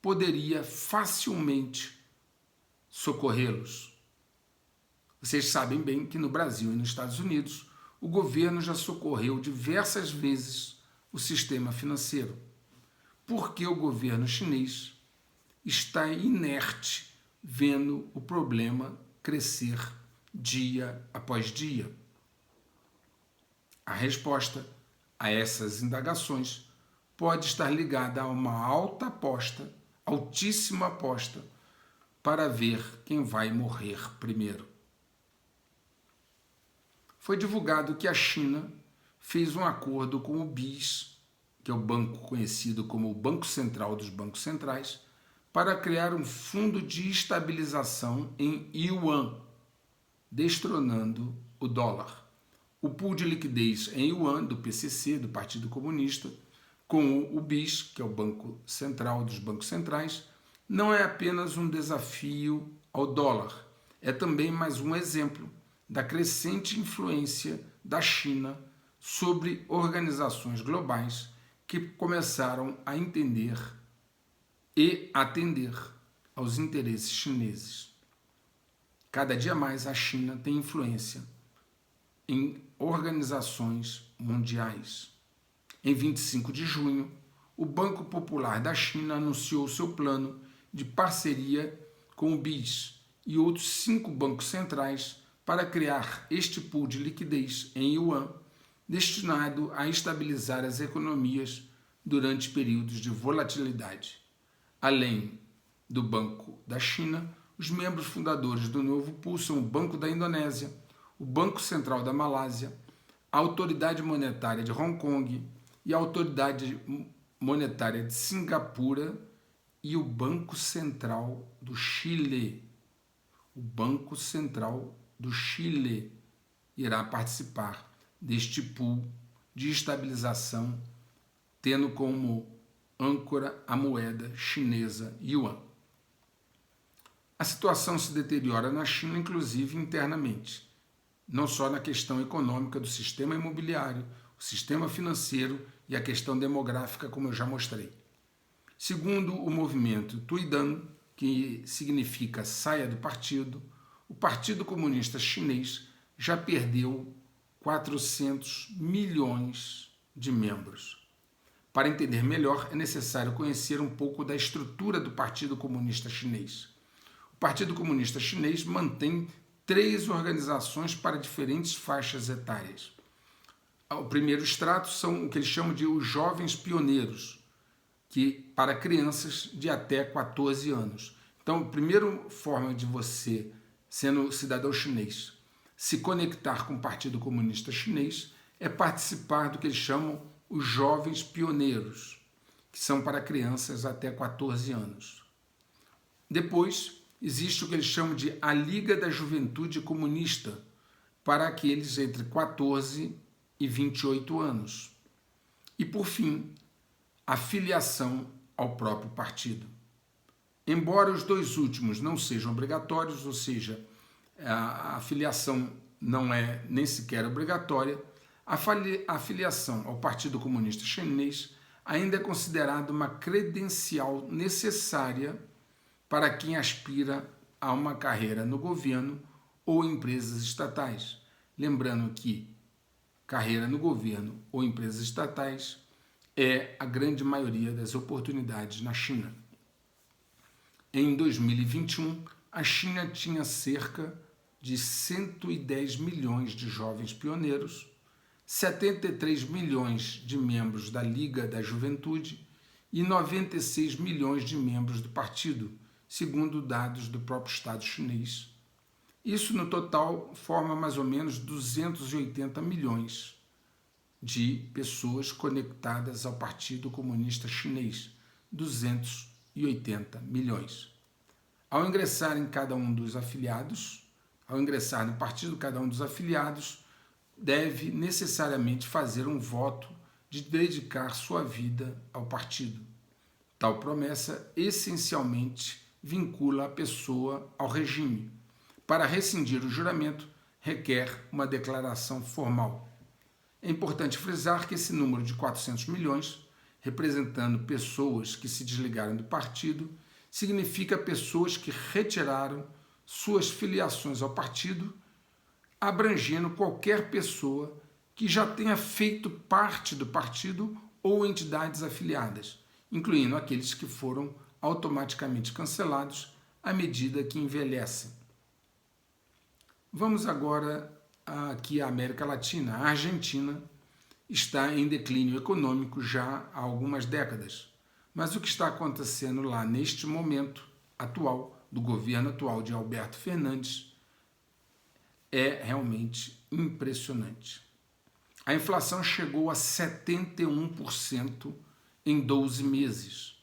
poderia facilmente socorrê-los. Vocês sabem bem que no Brasil e nos Estados Unidos o governo já socorreu diversas vezes o sistema financeiro. Porque o governo chinês está inerte, vendo o problema crescer dia após dia? A resposta a essas indagações pode estar ligada a uma altíssima aposta, para ver quem vai morrer primeiro. Foi divulgado que a China fez um acordo com o BIS, que é o banco conhecido como o Banco Central dos Bancos Centrais, para criar um fundo de estabilização em yuan, destronando o dólar. O pool de liquidez em yuan do PCC, do Partido Comunista, com o BIS, que é o Banco Central dos Bancos Centrais, não é apenas um desafio ao dólar, é também mais um exemplo da crescente influência da China sobre organizações globais que começaram a entender e atender aos interesses chineses. Cada dia mais a China tem influência em organizações mundiais. Em 25 de junho, o Banco Popular da China anunciou seu plano de parceria com o BIS e outros 5 bancos centrais para criar este pool de liquidez em yuan, destinado a estabilizar as economias durante períodos de volatilidade. Além do Banco da China, os membros fundadores do novo pool são o Banco da Indonésia, o Banco Central da Malásia, a Autoridade Monetária de Hong Kong e a Autoridade Monetária de Singapura e o Banco Central do Chile. O Banco Central do Chile irá participar deste pool de estabilização, tendo como âncora a moeda chinesa yuan. A situação se deteriora na China, inclusive internamente, não só na questão econômica do sistema imobiliário, o sistema financeiro e a questão demográfica, como eu já mostrei. Segundo o movimento Tuidan, que significa saia do partido, o Partido Comunista Chinês já perdeu 400 milhões de membros. Para entender melhor, é necessário conhecer um pouco da estrutura do Partido Comunista Chinês. O Partido Comunista Chinês mantém 3 organizações para diferentes faixas etárias. O primeiro extrato são o que eles chamam de os jovens pioneiros, que para crianças de até 14 anos. Então, a primeira forma de você, sendo cidadão chinês, se conectar com o Partido Comunista Chinês é participar do que eles chamam os jovens pioneiros, que são para crianças até 14 anos. Depois, existe o que eles chamam de a Liga da Juventude Comunista, para aqueles entre 14 e 28 anos. E, por fim, a filiação ao próprio partido. Embora os 2 últimos não sejam obrigatórios, ou seja, a filiação não é nem sequer obrigatória, a filiação ao Partido Comunista Chinês ainda é considerada uma credencial necessária para quem aspira a uma carreira no governo ou empresas estatais. Lembrando que carreira no governo ou empresas estatais é a grande maioria das oportunidades na China. Em 2021, a China tinha cerca de 110 milhões de jovens pioneiros, 73 milhões de membros da Liga da Juventude e 96 milhões de membros do partido, segundo dados do próprio Estado chinês. Isso, no total, forma mais ou menos 280 milhões de pessoas conectadas ao Partido Comunista Chinês, 280 milhões. Ao ingressar no partido, cada um dos afiliados deve necessariamente fazer um voto de dedicar sua vida ao partido. Tal promessa essencialmente vincula a pessoa ao regime. Para rescindir o juramento, requer uma declaração formal. É importante frisar que esse número de 400 milhões, representando pessoas que se desligaram do partido, significa pessoas que retiraram suas filiações ao partido, abrangendo qualquer pessoa que já tenha feito parte do partido ou entidades afiliadas, incluindo aqueles que foram automaticamente cancelados à medida que envelhecem. Vamos agora aqui à América Latina. A Argentina está em declínio econômico já há algumas décadas, mas o que está acontecendo lá neste momento atual, do governo atual de Alberto Fernandes, é realmente impressionante. A inflação chegou a 71% em 12 meses.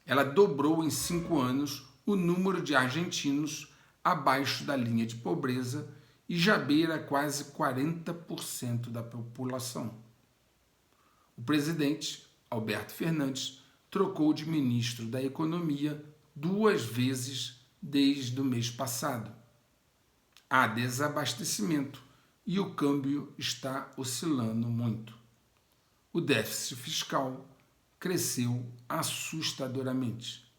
Ela dobrou em 5 anos o número de argentinos abaixo da linha de pobreza e já beira quase 40% da população. O presidente, Alberto Fernandes, trocou de ministro da Economia 2 vezes desde o mês passado. Há desabastecimento e o câmbio está oscilando muito. O déficit fiscal cresceu assustadoramente.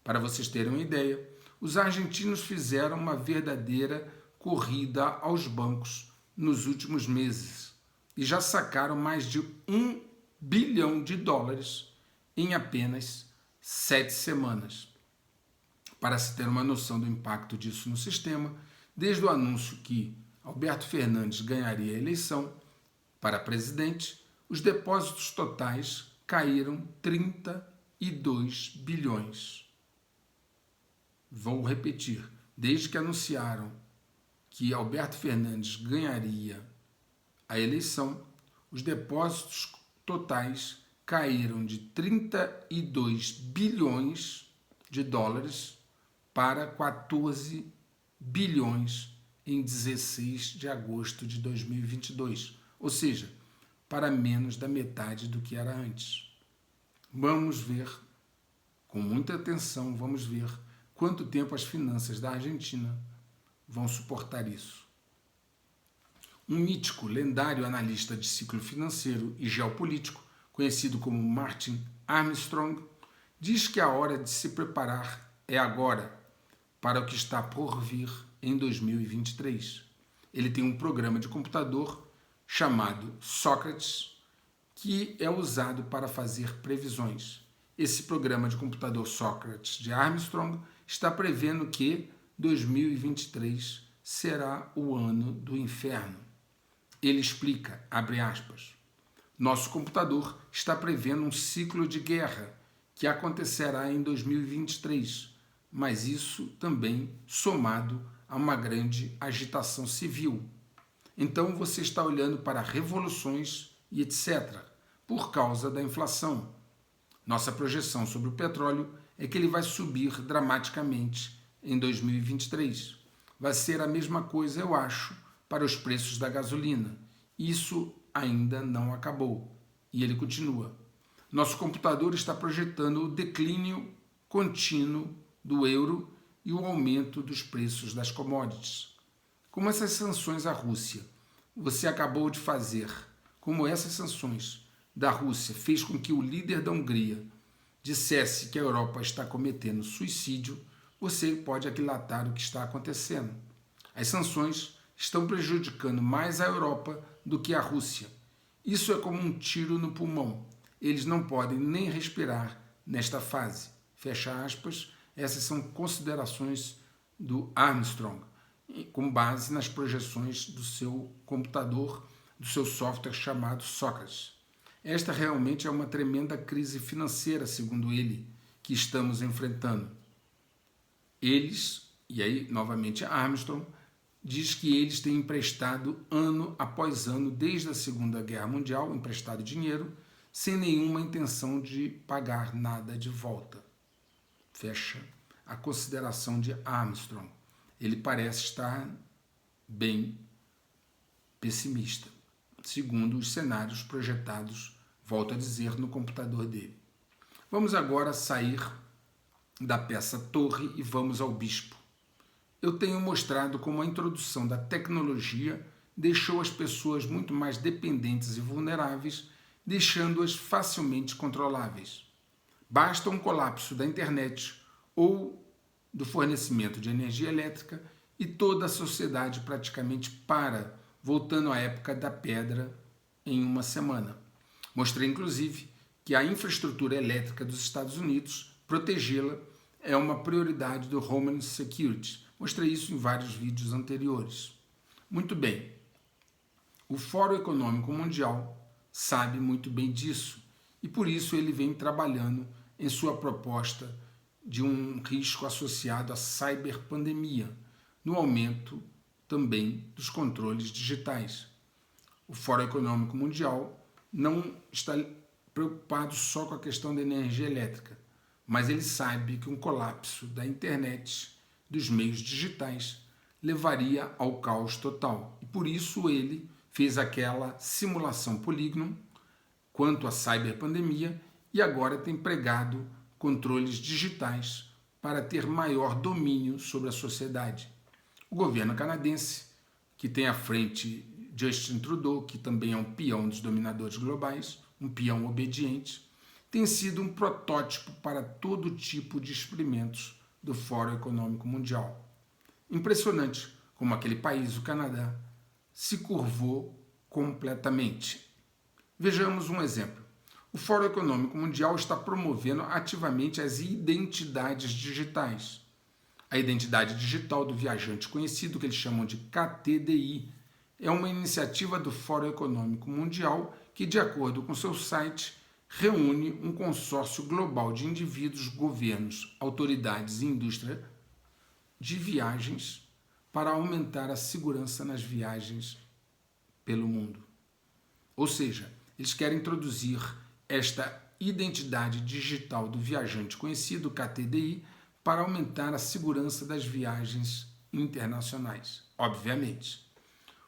Para vocês terem uma ideia, os argentinos fizeram uma verdadeira corrida aos bancos nos últimos meses e já sacaram mais de $1 bilhão em apenas 7 semanas. Para se ter uma noção do impacto disso no sistema, desde o anúncio que Alberto Fernandes ganharia a eleição para presidente, os depósitos totais caíram 32 bilhões. Vou repetir, desde que anunciaram que Alberto Fernandes ganharia a eleição, os depósitos totais caíram de 32 bilhões de dólares para 14 bilhões em 16 de agosto de 2022, ou seja, para menos da metade do que era antes. Vamos ver, com muita atenção, vamos ver quanto tempo as finanças da Argentina vão suportar isso. Um mítico, lendário analista de ciclo financeiro e geopolítico, conhecido como Martin Armstrong, diz que a hora de se preparar é agora para o que está por vir em 2023. Ele tem um programa de computador chamado Sócrates, que é usado para fazer previsões. Esse programa de computador Sócrates de Armstrong está prevendo que 2023 será o ano do inferno. Ele explica, abre aspas, nosso computador está prevendo um ciclo de guerra que acontecerá em 2023, mas isso também somado a uma grande agitação civil. Então você está olhando para revoluções e etc., por causa da inflação. Nossa projeção sobre o petróleo é que ele vai subir dramaticamente em 2023. Vai ser a mesma coisa, eu acho, para os preços da gasolina. Isso ainda não acabou. E ele continua. Nosso computador está projetando o declínio contínuo do euro e o aumento dos preços das commodities. Como essas sanções à Rússia você acabou de fazer, como essas sanções da Rússia fez com que o líder da Hungria dissesse que a Europa está cometendo suicídio, você pode aquilatar o que está acontecendo. As sanções estão prejudicando mais a Europa do que a Rússia. Isso é como um tiro no pulmão. Eles não podem nem respirar nesta fase. Fecha aspas. Essas são considerações do Armstrong, com base nas projeções do seu computador, do seu software chamado Socrates. Esta realmente é uma tremenda crise financeira, segundo ele, que estamos enfrentando. Eles, e aí novamente Armstrong, diz que eles têm emprestado ano após ano, desde a Segunda Guerra Mundial, emprestado dinheiro, sem nenhuma intenção de pagar nada de volta. Fecha a consideração de Armstrong. Ele parece estar bem pessimista, segundo os cenários projetados, volto a dizer, no computador dele. Vamos agora sair da peça torre e vamos ao bispo. Eu tenho mostrado como a introdução da tecnologia deixou as pessoas muito mais dependentes e vulneráveis, deixando-as facilmente controláveis. Basta um colapso da internet ou do fornecimento de energia elétrica e toda a sociedade praticamente para, voltando à época da pedra em uma semana. Mostrei, inclusive, que a infraestrutura elétrica dos Estados Unidos, protegê-la, é uma prioridade do Homeland Security. Mostrei isso em vários vídeos anteriores. Muito bem. O Fórum Econômico Mundial sabe muito bem disso e por isso ele vem trabalhando em sua proposta de um risco associado à cyberpandemia, no aumento também dos controles digitais. O Fórum Econômico Mundial não está preocupado só com a questão da energia elétrica, mas ele sabe que um colapso da internet, dos meios digitais, levaria ao caos total. E por isso ele fez aquela simulação Polígono quanto à cyberpandemia e agora tem pregado controles digitais para ter maior domínio sobre a sociedade. O governo canadense, que tem à frente Justin Trudeau, que também é um peão dos dominadores globais, um peão obediente, tem sido um protótipo para todo tipo de experimentos do Fórum Econômico Mundial. Impressionante como aquele país, o Canadá, se curvou completamente. Vejamos um exemplo. O Fórum Econômico Mundial está promovendo ativamente as identidades digitais. A identidade digital do viajante conhecido, que eles chamam de KTDI, é uma iniciativa do Fórum Econômico Mundial que, de acordo com seu site, reúne um consórcio global de indivíduos, governos, autoridades e indústria de viagens para aumentar a segurança nas viagens pelo mundo. Ou seja, eles querem introduzir esta identidade digital do viajante conhecido, KTDI, para aumentar a segurança das viagens internacionais, obviamente.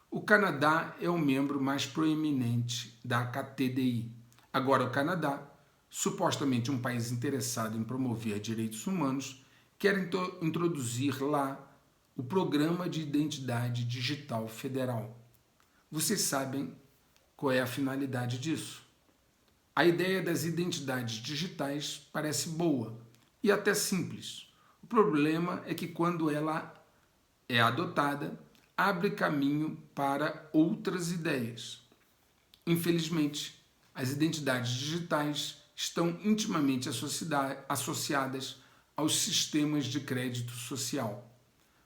O Canadá é o membro mais proeminente da KTDI. Agora, o Canadá, supostamente um país interessado em promover direitos humanos, quer introduzir lá o Programa de Identidade Digital Federal. Vocês sabem qual é a finalidade disso? A ideia das identidades digitais parece boa e até simples. O problema é que quando ela é adotada, abre caminho para outras ideias. Infelizmente, as identidades digitais estão intimamente associadas aos sistemas de crédito social.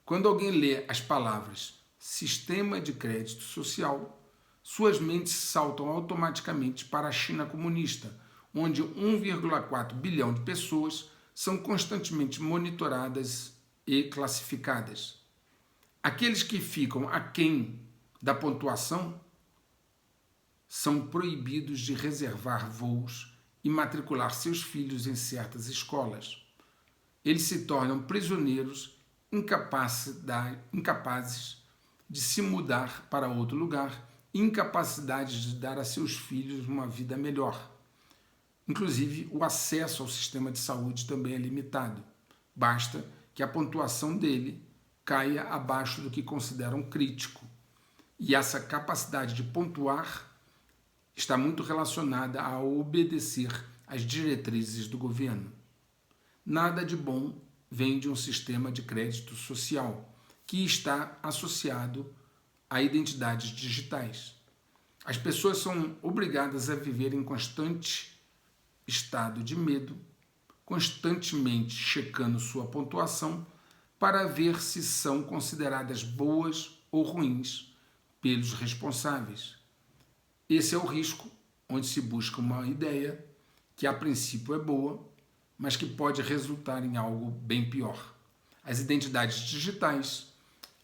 Quando alguém lê as palavras sistema de crédito social, suas mentes saltam automaticamente para a China comunista, onde 1,4 bilhão de pessoas são constantemente monitoradas e classificadas. Aqueles que ficam aquém da pontuação são proibidos de reservar voos e matricular seus filhos em certas escolas. Eles se tornam prisioneiros, incapazes de se mudar para outro lugar, incapacidade de dar a seus filhos uma vida melhor. Inclusive, o acesso ao sistema de saúde também é limitado. Basta que a pontuação dele caia abaixo do que consideram crítico. E essa capacidade de pontuar está muito relacionada a obedecer às diretrizes do governo. Nada de bom vem de um sistema de crédito social que está associado a identidades digitais. As pessoas são obrigadas a viver em constante estado de medo, constantemente checando sua pontuação para ver se são consideradas boas ou ruins pelos responsáveis. Esse é o risco onde se busca uma ideia que a princípio é boa, mas que pode resultar em algo bem pior. As identidades digitais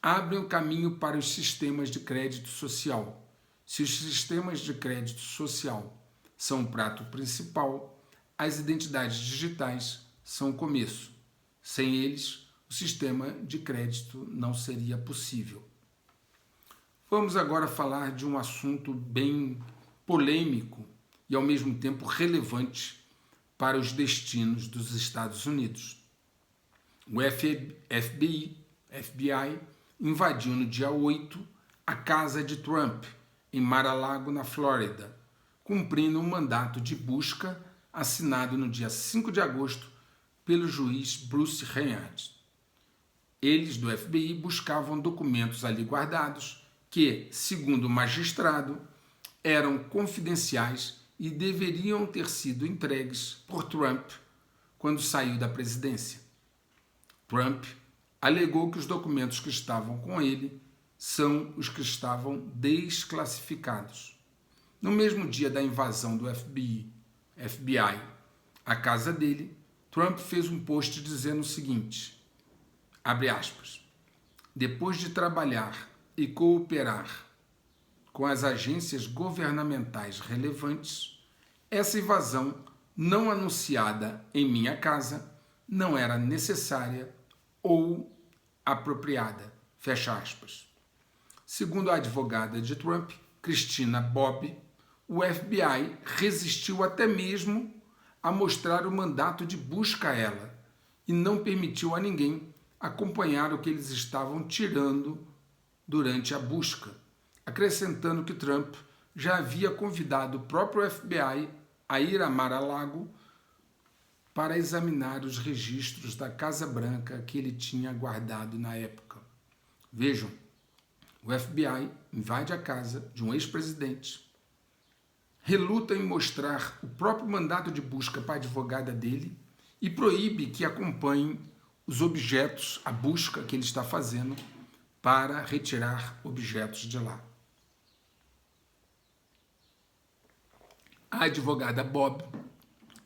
abrem o caminho para os sistemas de crédito social. Se os sistemas de crédito social são o prato principal, as identidades digitais são o começo. Sem eles, o sistema de crédito não seria possível. Vamos agora falar de um assunto bem polêmico e ao mesmo tempo relevante para os destinos dos Estados Unidos. O FBI invadiu no dia 8 a casa de Trump, em Mar-a-Lago, na Flórida, cumprindo um mandato de busca assinado no dia 5 de agosto pelo juiz Bruce Reinhart. Eles do FBI buscavam documentos ali guardados que, segundo o magistrado, eram confidenciais e deveriam ter sido entregues por Trump quando saiu da presidência. Trump alegou que os documentos que estavam com ele são os que estavam desclassificados. No mesmo dia da invasão do FBI à casa dele, Trump fez um post dizendo o seguinte, abre aspas, depois de trabalhar e cooperar com as agências governamentais relevantes, essa invasão não anunciada em minha casa não era necessária ou apropriada. Fecha aspas. Segundo a advogada de Trump, Christina Bobb, o FBI resistiu até mesmo a mostrar o mandato de busca a ela e não permitiu a ninguém acompanhar o que eles estavam tirando durante a busca, acrescentando que Trump já havia convidado o próprio FBI a ir a Mar-a-Lago para examinar os registros da Casa Branca que ele tinha guardado na época. Vejam, o FBI invade a casa de um ex-presidente, reluta em mostrar o próprio mandato de busca para a advogada dele e proíbe que acompanhem os objetos, a busca que ele está fazendo para retirar objetos de lá. A advogada Bob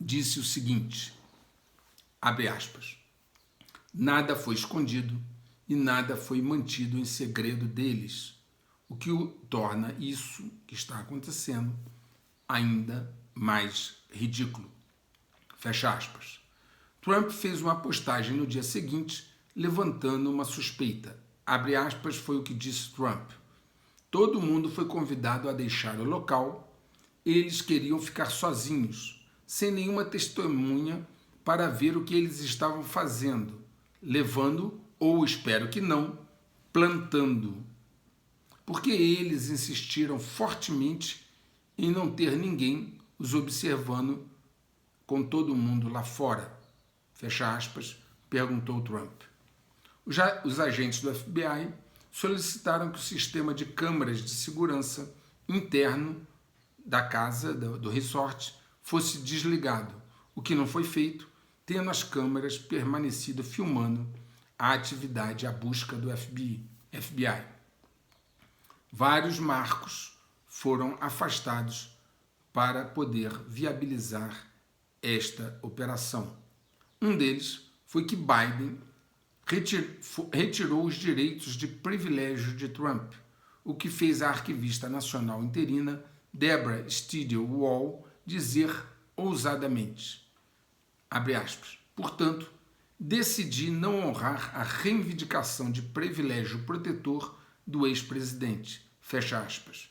disse o seguinte, abre aspas, nada foi escondido e nada foi mantido em segredo deles, o que torna isso que está acontecendo ainda mais ridículo. Fecha aspas. Trump fez uma postagem no dia seguinte levantando uma suspeita. Abre aspas, foi o que disse Trump. Todo mundo foi convidado a deixar o local. Eles queriam ficar sozinhos, sem nenhuma testemunha para ver o que eles estavam fazendo, levando, ou espero que não, plantando. Porque eles insistiram fortemente em não ter ninguém os observando com todo mundo lá fora. Fecha aspas, perguntou Trump. Os agentes do FBI solicitaram que o sistema de câmeras de segurança interno da casa, do resort, fosse desligado, o que não foi feito, tendo as câmeras permanecido filmando a atividade, a busca do FBI. Vários marcos foram afastados para poder viabilizar esta operação. Um deles foi que Biden retirou os direitos de privilégio de Trump, o que fez a arquivista nacional interina Deborah Stidle-Wall dizer ousadamente, abre aspas, portanto, decidi não honrar a reivindicação de privilégio protetor do ex-presidente, fecha aspas.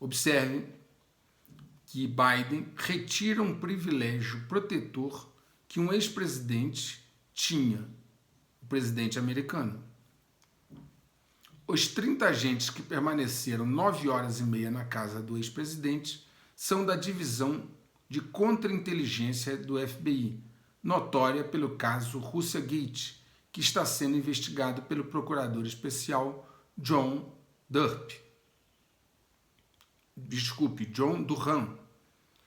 Observem que Biden retira um privilégio protetor que um ex-presidente tinha, o presidente americano. Os 30 agentes que permaneceram 9 horas e meia na casa do ex-presidente são da divisão de contra-inteligência do FBI, notória pelo caso Russiagate, que está sendo investigado pelo procurador especial John Durham,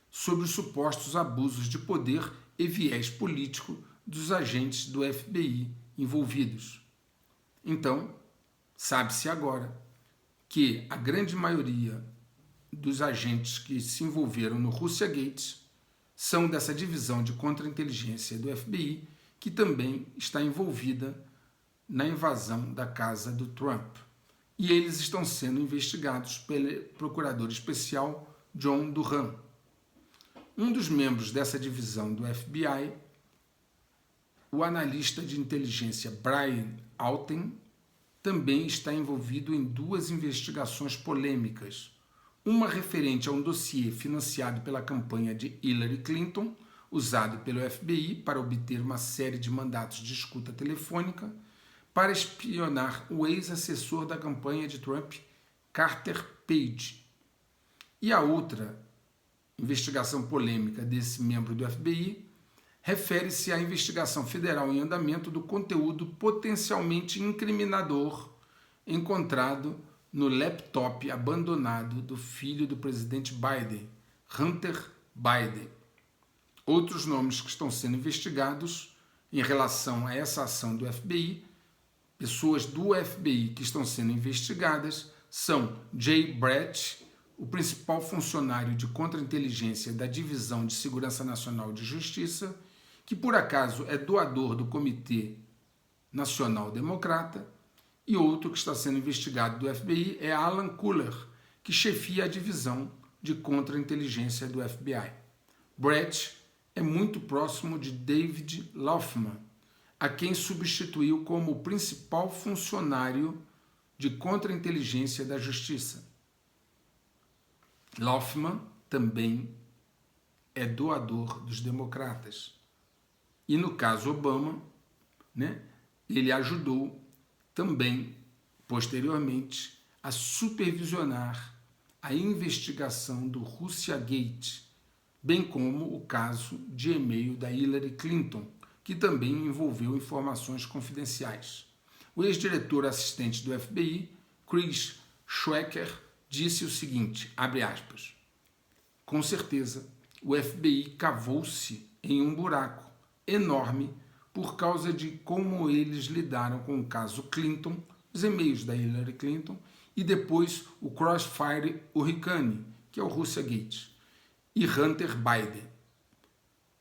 sobre os supostos abusos de poder e viés político dos agentes do FBI envolvidos. Então, sabe-se agora que a grande maioria dos agentes que se envolveram no Russiagate são dessa divisão de contra-inteligência do FBI, que também está envolvida na invasão da casa do Trump. E eles estão sendo investigados pelo procurador especial John Durham. Um dos membros dessa divisão do FBI, o analista de inteligência Brian Alten, também está envolvido em duas investigações polêmicas. Uma referente a um dossiê financiado pela campanha de Hillary Clinton, usado pelo FBI para obter uma série de mandatos de escuta telefônica, para espionar o ex-assessor da campanha de Trump, Carter Page. E a outra investigação polêmica desse membro do FBI refere-se à investigação federal em andamento do conteúdo potencialmente incriminador encontrado no laptop abandonado do filho do presidente Biden, Hunter Biden. Outros nomes que estão sendo investigados em relação a essa ação do FBI, pessoas do FBI que estão sendo investigadas, são Jay Brett, o principal funcionário de contra-inteligência da Divisão de Segurança Nacional de Justiça, que por acaso é doador do Comitê Nacional Democrata, e outro que está sendo investigado do FBI é Alan Kuller, que chefia a divisão de contra-inteligência do FBI. Brett é muito próximo de David Laufman, a quem substituiu como o principal funcionário de contra-inteligência da Justiça. Laufman também é doador dos democratas. E no caso Obama, ele ajudou também, posteriormente, a supervisionar a investigação do Russiagate, bem como o caso de e-mail da Hillary Clinton, que também envolveu informações confidenciais. O ex-diretor assistente do FBI, Chris Schwecker, disse o seguinte, abre aspas, com certeza, o FBI cavou-se em um buraco enorme por causa de como eles lidaram com o caso Clinton, os e-mails da Hillary Clinton, e depois o Crossfire Hurricane, que é o Russiagate, e Hunter Biden.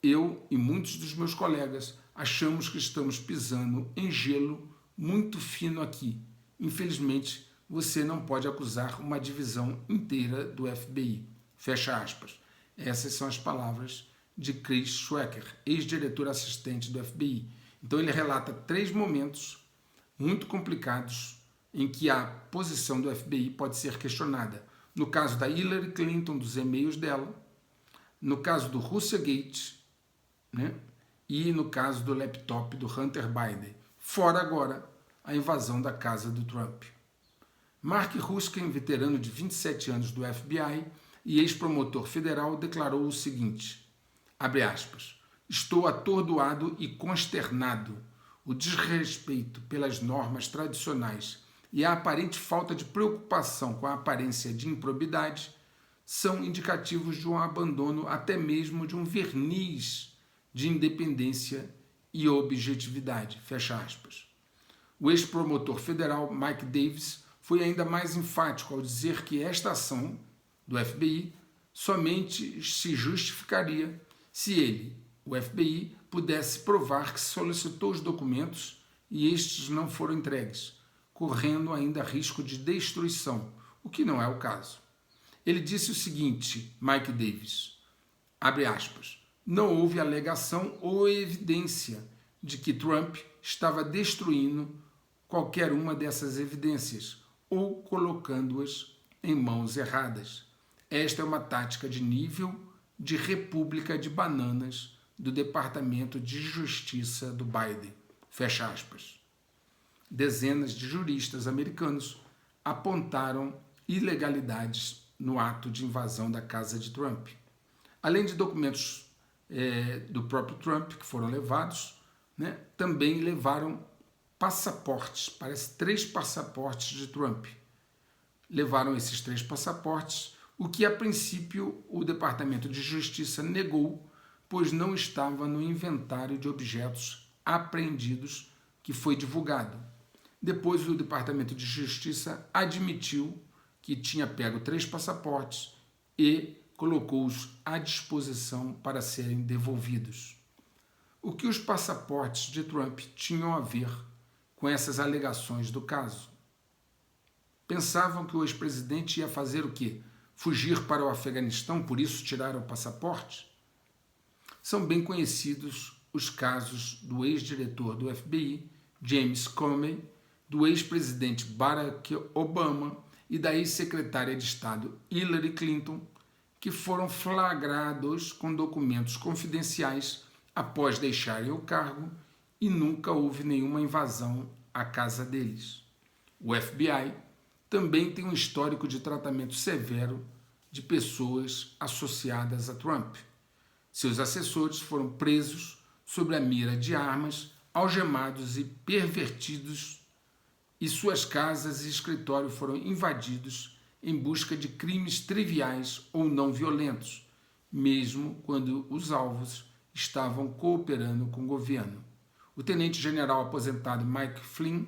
Eu e muitos dos meus colegas achamos que estamos pisando em gelo muito fino aqui. Infelizmente, você não pode acusar uma divisão inteira do FBI. Fecha aspas. Essas são as palavras de Chris Schwecker, ex-diretor assistente do FBI. Então ele relata 3 momentos muito complicados em que a posição do FBI pode ser questionada. No caso da Hillary Clinton, dos e-mails dela, no caso do Russiagate, e no caso do laptop do Hunter Biden. Fora agora a invasão da casa do Trump. Mark Ruskin, veterano de 27 anos do FBI e ex-promotor federal, declarou o seguinte, abre aspas, estou atordoado e consternado. O desrespeito pelas normas tradicionais e a aparente falta de preocupação com a aparência de improbidade são indicativos de um abandono até mesmo de um verniz de independência e objetividade. Fecha aspas. O ex-promotor federal Mike Davis foi ainda mais enfático ao dizer que esta ação do FBI somente se justificaria se ele, o FBI, pudesse provar que solicitou os documentos e estes não foram entregues, correndo ainda risco de destruição, o que não é o caso. Ele disse o seguinte, Mike Davis, abre aspas, não houve alegação ou evidência de que Trump estava destruindo qualquer uma dessas evidências ou colocando-as em mãos erradas. Esta é uma tática de nível de república de bananas do Departamento de Justiça do Biden. Fecha aspas. Dezenas de juristas americanos apontaram ilegalidades no ato de invasão da casa de Trump. Além de documentos do próprio Trump que foram levados, também levaram passaportes, parece 3 passaportes de Trump. Levaram esses 3 passaportes, o que a princípio o Departamento de Justiça negou, pois não estava no inventário de objetos apreendidos que foi divulgado. Depois, o Departamento de Justiça admitiu que tinha pego 3 passaportes e colocou-os à disposição para serem devolvidos. O que os passaportes de Trump tinham a ver com essas alegações do caso? Pensavam que o ex-presidente ia fazer o quê? Fugir para o Afeganistão, por isso tiraram o passaporte? São bem conhecidos os casos do ex-diretor do FBI, James Comey, do ex-presidente Barack Obama e da ex-secretária de Estado Hillary Clinton, que foram flagrados com documentos confidenciais após deixarem o cargo e nunca houve nenhuma invasão à casa deles. O FBI também tem um histórico de tratamento severo de pessoas associadas a Trump. Seus assessores foram presos sob a mira de armas, algemados e pervertidos, e suas casas e escritório foram invadidos em busca de crimes triviais ou não violentos, mesmo quando os alvos estavam cooperando com o governo. O tenente-general aposentado Mike Flynn,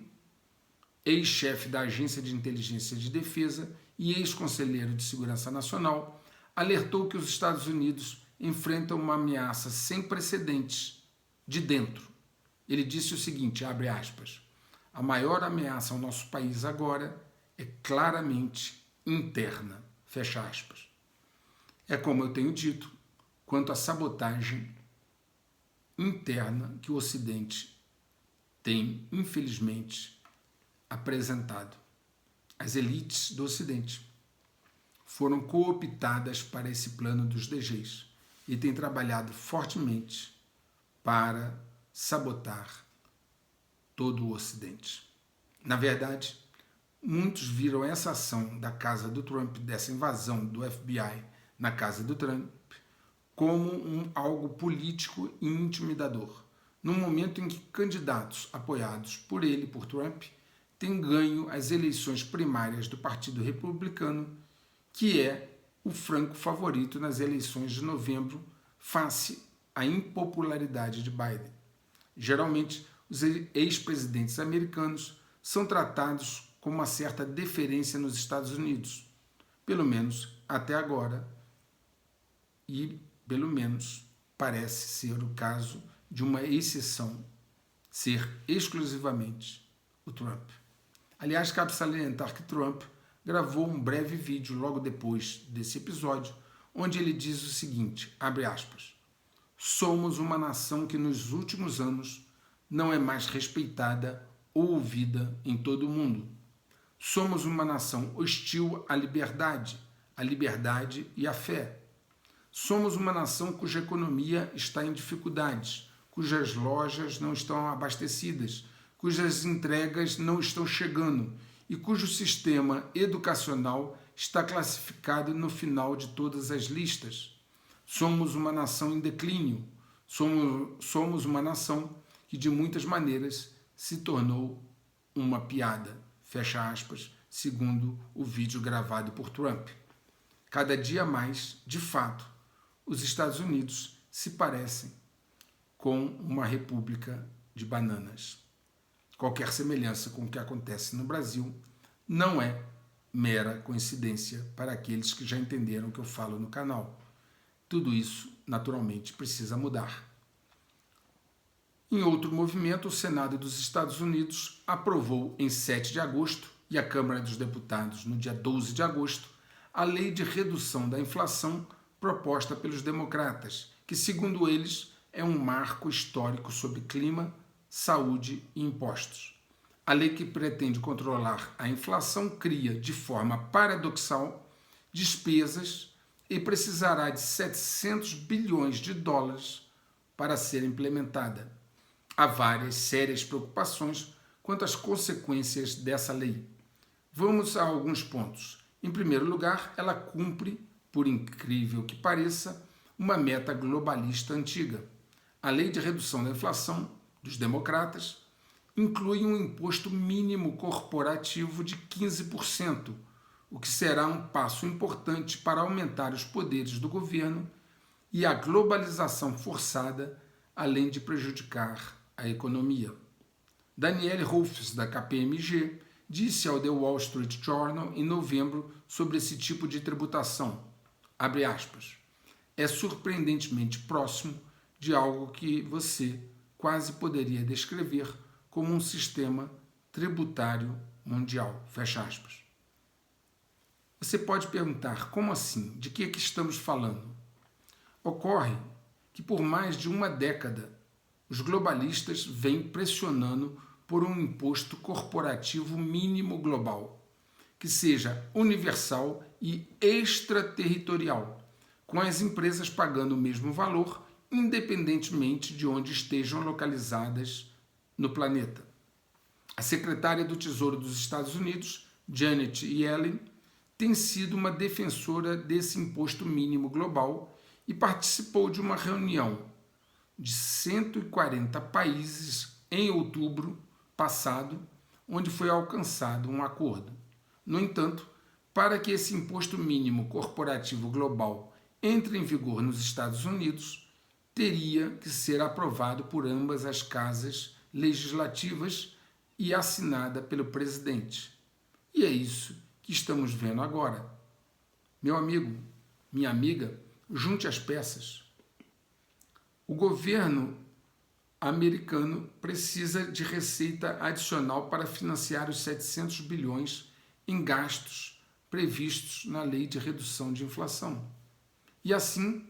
ex-chefe da Agência de Inteligência de Defesa e ex-conselheiro de Segurança Nacional, alertou que os Estados Unidos enfrentam uma ameaça sem precedentes de dentro. Ele disse o seguinte, abre aspas, a maior ameaça ao nosso país agora é claramente interna, fecha aspas. É como eu tenho dito, quanto à sabotagem interna que o Ocidente tem, infelizmente, apresentado. As elites do Ocidente foram cooptadas para esse plano dos DGs e têm trabalhado fortemente para sabotar todo o Ocidente. Na verdade, muitos viram essa ação da casa do Trump, dessa invasão do FBI na casa do Trump, como algo político e intimidador, no momento em que candidatos apoiados por ele, por Trump, têm ganho as eleições primárias do Partido Republicano, que é o franco favorito nas eleições de novembro, face à impopularidade de Biden. Geralmente, os ex-presidentes americanos são tratados com uma certa deferência nos Estados Unidos, pelo menos até agora, e pelo menos parece ser o caso de uma exceção, ser exclusivamente o Trump. Aliás, cabe salientar que Trump gravou um breve vídeo logo depois desse episódio, onde ele diz o seguinte, abre aspas, somos uma nação que nos últimos anos não é mais respeitada ou ouvida em todo o mundo. Somos uma nação hostil à liberdade e à fé. Somos uma nação cuja economia está em dificuldades, cujas lojas não estão abastecidas, cujas entregas não estão chegando e cujo sistema educacional está classificado no final de todas as listas. Somos uma nação em declínio, somos uma nação que de muitas maneiras se tornou uma piada, fecha aspas, segundo o vídeo gravado por Trump. Cada dia mais, de fato, os Estados Unidos se parecem com uma república de bananas. Qualquer semelhança com o que acontece no Brasil não é mera coincidência para aqueles que já entenderam o que eu falo no canal. Tudo isso, naturalmente, precisa mudar. Em outro movimento, o Senado dos Estados Unidos aprovou em 7 de agosto e a Câmara dos Deputados no dia 12 de agosto a Lei de Redução da Inflação proposta pelos democratas, que, segundo eles, é um marco histórico sobre clima, saúde e impostos. A lei que pretende controlar a inflação cria, de forma paradoxal, despesas e precisará de 700 bilhões de dólares para ser implementada. Há várias sérias preocupações quanto às consequências dessa lei. Vamos a alguns pontos. Em primeiro lugar, ela cumpre, por incrível que pareça, uma meta globalista antiga. A Lei de Redução da Inflação dos democratas inclui um imposto mínimo corporativo de 15%, o que será um passo importante para aumentar os poderes do governo e a globalização forçada, além de prejudicar a economia. Danielle Rolfs, da KPMG, disse ao The Wall Street Journal em novembro sobre esse tipo de tributação, abre aspas, é surpreendentemente próximo de algo que você quase poderia descrever como um sistema tributário mundial, fecha aspas. Você pode perguntar, como assim? De que estamos falando? Ocorre que por mais de uma década, os globalistas vêm pressionando por um imposto corporativo mínimo global, que seja universal e extraterritorial, com as empresas pagando o mesmo valor, independentemente de onde estejam localizadas no planeta. A secretária do Tesouro dos Estados Unidos, Janet Yellen, tem sido uma defensora desse imposto mínimo global e participou de uma reunião de 140 países em outubro passado, onde foi alcançado um acordo. No entanto, para que esse imposto mínimo corporativo global entre em vigor nos Estados Unidos, teria que ser aprovado por ambas as casas legislativas e assinada pelo presidente. E é isso que estamos vendo agora. Meu amigo, minha amiga, junte as peças. O governo americano precisa de receita adicional para financiar os 700 bilhões em gastos previstos na Lei de Redução de Inflação. E assim,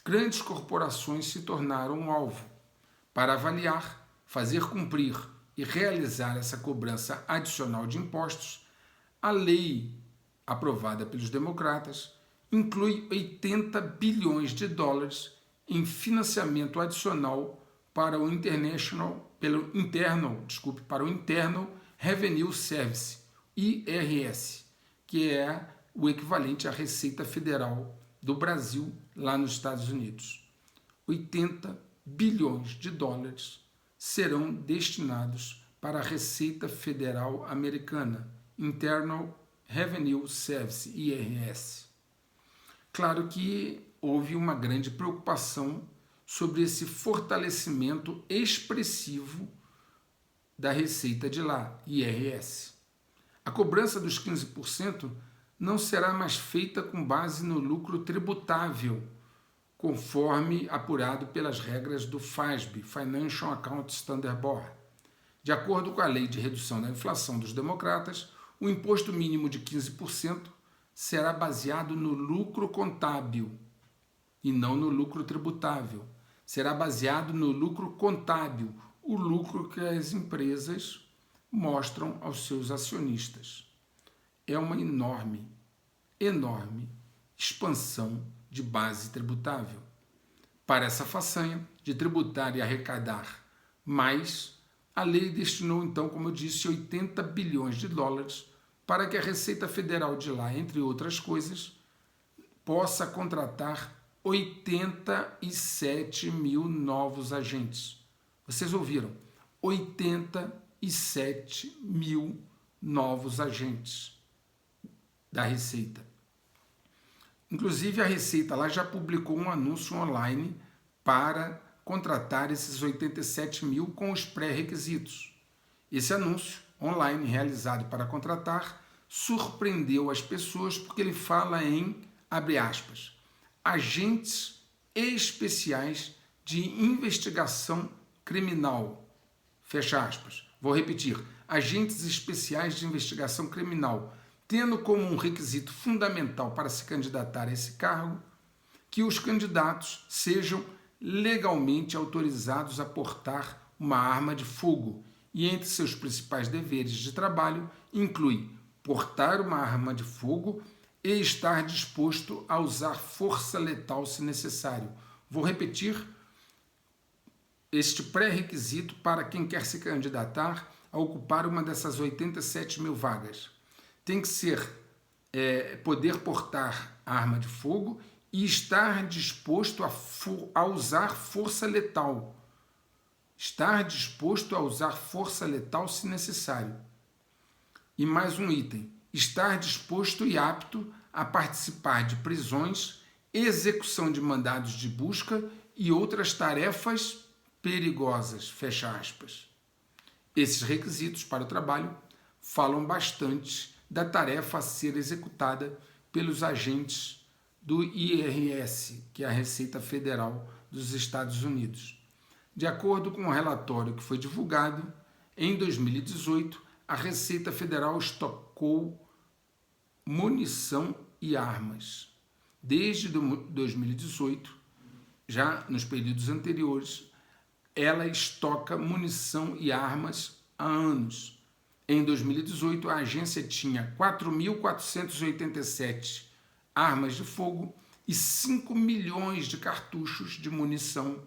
grandes corporações se tornaram um alvo. Para avaliar, fazer cumprir e realizar essa cobrança adicional de impostos, a lei aprovada pelos democratas inclui 80 bilhões de dólares em financiamento adicional para o Internal Revenue Service, IRS, que é o equivalente à Receita Federal do Brasil lá nos Estados Unidos. 80 bilhões de dólares serão destinados para a Receita Federal Americana, Internal Revenue Service, IRS. Claro que houve uma grande preocupação sobre esse fortalecimento expressivo da receita de lá, IRS. A cobrança dos 15% não será mais feita com base no lucro tributável, conforme apurado pelas regras do FASB, Financial Accounting Standards Board. De acordo com a Lei de Redução da Inflação dos democratas, o imposto mínimo de 15% será baseado no lucro contábil e não no lucro tributável. Será baseado no lucro contábil, o lucro que as empresas mostram aos seus acionistas. É uma enorme expansão de base tributável. Para essa façanha de tributar e arrecadar mais, a lei destinou então, como eu disse, 80 bilhões de dólares para que a Receita Federal de lá, entre outras coisas, possa contratar 87 mil novos agentes. Vocês ouviram? 87 mil novos agentes da Receita. Inclusive, a Receita lá já publicou um anúncio online para contratar esses 87 mil com os pré-requisitos. Esse anúncio online realizado para contratar surpreendeu as pessoas porque ele fala em, abre aspas, agentes especiais de investigação criminal, fecha aspas. Vou repetir, agentes especiais de investigação criminal, tendo como um requisito fundamental para se candidatar a esse cargo que os candidatos sejam legalmente autorizados a portar uma arma de fogo e entre seus principais deveres de trabalho inclui portar uma arma de fogo e estar disposto a usar força letal se necessário. Vou repetir este pré-requisito para quem quer se candidatar a ocupar uma dessas 87 mil vagas. Tem que ser poder portar arma de fogo e estar disposto a usar força letal. Estar disposto a usar força letal se necessário. E mais um item, estar disposto e apto a participar de prisões, execução de mandados de busca e outras tarefas perigosas, fecha aspas. Esses requisitos para o trabalho falam bastante da tarefa a ser executada pelos agentes do IRS, que é a Receita Federal dos Estados Unidos. De acordo com o relatório que foi divulgado, em 2018, a Receita Federal estocou munição e armas. Desde 2018, já nos períodos anteriores, ela estoca munição e armas há anos. Em 2018, a agência tinha 4.487 armas de fogo e 5 milhões de cartuchos de munição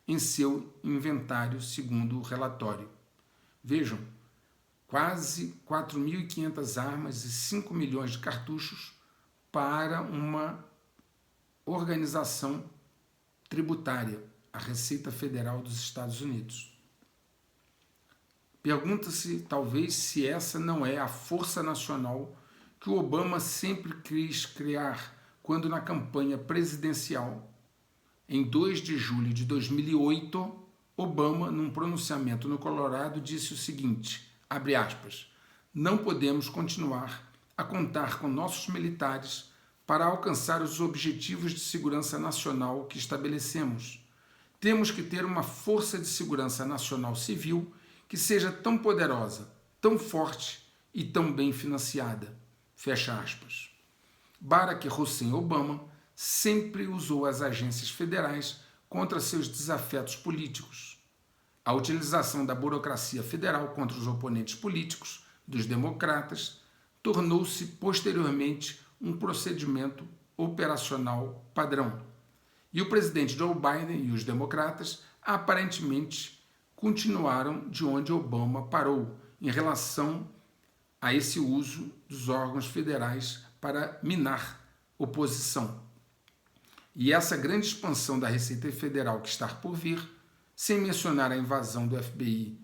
em seu inventário, segundo o relatório. Vejam, quase 4.500 armas e 5 milhões de cartuchos para uma organização tributária, a Receita Federal dos Estados Unidos. Pergunta-se, talvez, se essa não é a força nacional que o Obama sempre quis criar quando, na campanha presidencial, em 2 de julho de 2008, Obama, num pronunciamento no Colorado, disse o seguinte, abre aspas, não podemos continuar a contar com nossos militares para alcançar os objetivos de segurança nacional que estabelecemos. Temos que ter uma força de segurança nacional civil que seja tão poderosa, tão forte e tão bem financiada. Fecha aspas. Barack Hussein Obama sempre usou as agências federais contra seus desafetos políticos. A utilização da burocracia federal contra os oponentes políticos dos democratas tornou-se posteriormente um procedimento operacional padrão. E o presidente Joe Biden e os democratas aparentemente continuaram de onde Obama parou em relação a esse uso dos órgãos federais para minar oposição. E essa grande expansão da Receita Federal que está por vir, sem mencionar a invasão do FBI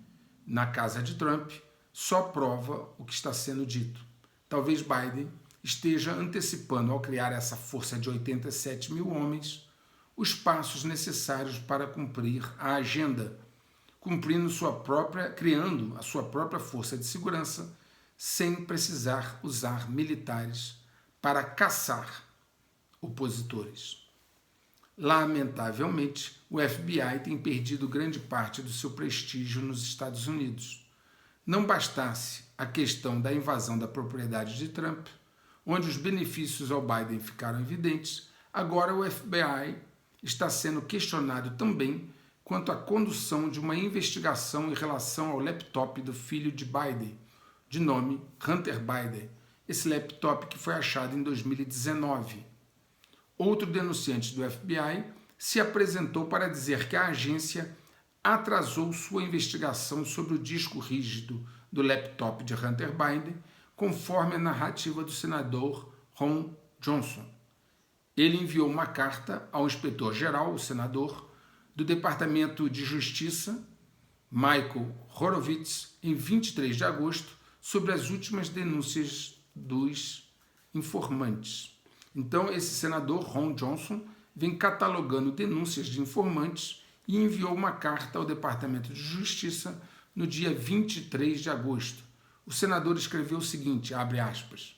na casa de Trump, só prova o que está sendo dito. Talvez Biden esteja antecipando, ao criar essa força de 87 mil homens, os passos necessários para cumprir a agenda, criando a sua própria força de segurança, sem precisar usar militares para caçar opositores. Lamentavelmente, o FBI tem perdido grande parte do seu prestígio nos Estados Unidos. Não bastasse a questão da invasão da propriedade de Trump, onde os benefícios ao Biden ficaram evidentes, agora o FBI está sendo questionado também quanto à condução de uma investigação em relação ao laptop do filho de Biden, de nome Hunter Biden, esse laptop que foi achado em 2019. Outro denunciante do FBI se apresentou para dizer que a agência atrasou sua investigação sobre o disco rígido do laptop de Hunter Biden, conforme a narrativa do senador Ron Johnson. Ele enviou uma carta ao inspetor-geral, o senador, do Departamento de Justiça, Michael Horowitz, em 23 de agosto, sobre as últimas denúncias dos informantes. Então, esse senador, Ron Johnson, vem catalogando denúncias de informantes e enviou uma carta ao Departamento de Justiça no dia 23 de agosto. O senador escreveu o seguinte, abre aspas,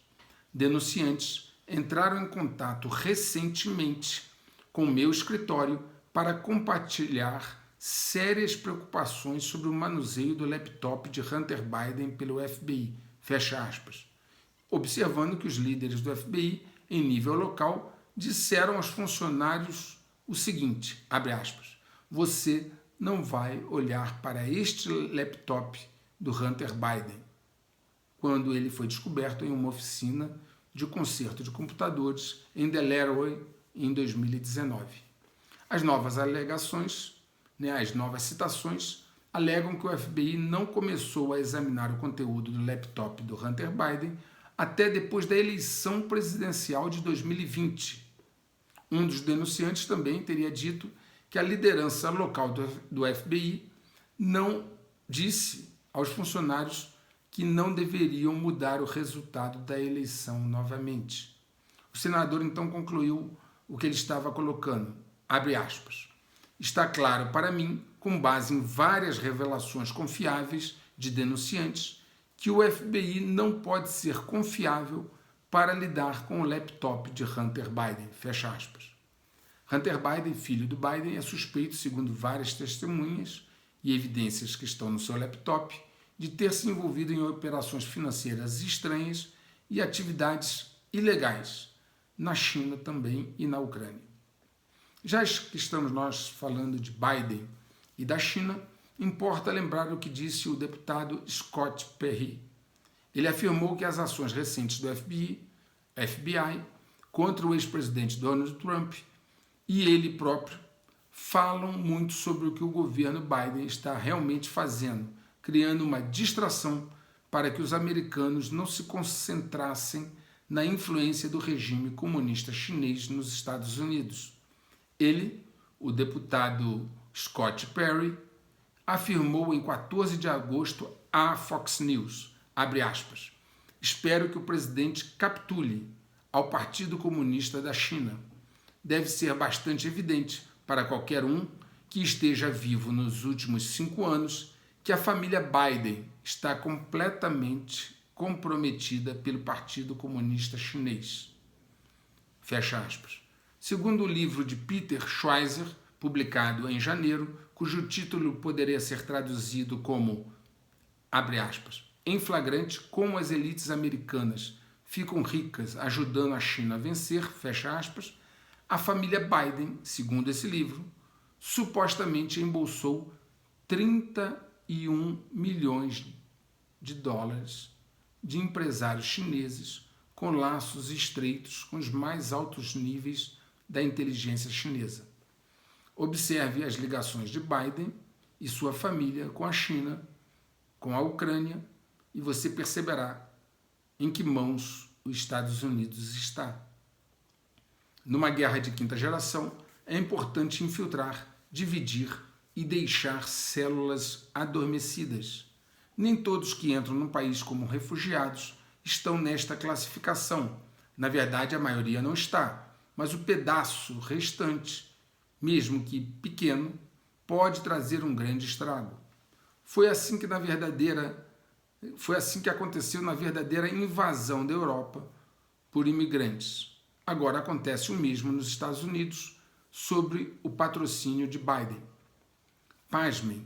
denunciantes entraram em contato recentemente com o meu escritório para compartilhar sérias preocupações sobre o manuseio do laptop de Hunter Biden pelo FBI, fecha aspas, observando que os líderes do FBI, em nível local, disseram aos funcionários o seguinte, abre aspas, você não vai olhar para este laptop do Hunter Biden, quando ele foi descoberto em uma oficina de conserto de computadores em Delaware em 2019. As novas alegações, as novas citações, alegam que o FBI não começou a examinar o conteúdo do laptop do Hunter Biden até depois da eleição presidencial de 2020. Um dos denunciantes também teria dito que a liderança local do FBI não disse aos funcionários que não deveriam mudar o resultado da eleição novamente. O senador então concluiu o que ele estava colocando, abre aspas, está claro para mim, com base em várias revelações confiáveis, de denunciantes que o FBI não pode ser confiável para lidar com o laptop de Hunter Biden, fecha aspas. Hunter Biden, filho do Biden, é suspeito, segundo várias testemunhas e evidências que estão no seu laptop, de ter se envolvido em operações financeiras estranhas e atividades ilegais na China também e na Ucrânia. Já que estamos nós falando de Biden e da China, importa lembrar o que disse o deputado Scott Perry. Ele afirmou que as ações recentes do FBI contra o ex-presidente Donald Trump e ele próprio falam muito sobre o que o governo Biden está realmente fazendo, criando uma distração para que os americanos não se concentrassem na influência do regime comunista chinês nos Estados Unidos. Ele, o deputado Scott Perry, afirmou em 14 de agosto à Fox News, abre aspas, espero que o presidente capitule ao Partido Comunista da China. Deve ser bastante evidente para qualquer um que esteja vivo nos últimos 5 anos que a família Biden está completamente comprometida pelo Partido Comunista Chinês. Fecha aspas. Segundo o livro de Peter Schweizer, publicado em janeiro, cujo título poderia ser traduzido como, abre aspas, em flagrante como as elites americanas ficam ricas ajudando a China a vencer, fecha aspas, a família Biden, segundo esse livro, supostamente embolsou 31 milhões de dólares de empresários chineses com laços estreitos com os mais altos níveis da inteligência chinesa. Observe as ligações de Biden e sua família com a China, com a Ucrânia, e você perceberá em que mãos os Estados Unidos está. Numa guerra de quinta geração, é importante infiltrar, dividir e deixar células adormecidas. Nem todos que entram no país como refugiados estão nesta classificação. Na verdade, a maioria não está, mas o pedaço restante, mesmo que pequeno, pode trazer um grande estrago. Foi assim que aconteceu na verdadeira invasão da Europa por imigrantes. Agora acontece o mesmo nos Estados Unidos sobre o patrocínio de Biden. Pasmem,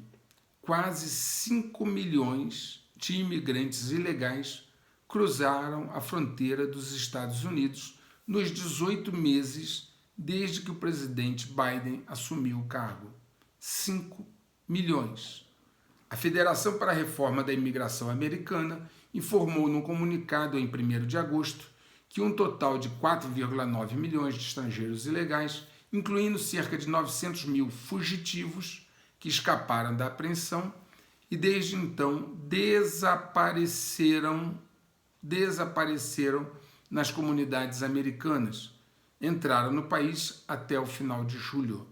quase 5 milhões de imigrantes ilegais cruzaram a fronteira dos Estados Unidos nos 18 meses desde que o presidente Biden assumiu o cargo. 5 milhões. A Federação para a Reforma da Imigração Americana informou num comunicado em 1º de agosto que um total de 4,9 milhões de estrangeiros ilegais, incluindo cerca de 900 mil fugitivos que escaparam da apreensão e desde então desapareceram nas comunidades americanas, entraram no país até o final de julho.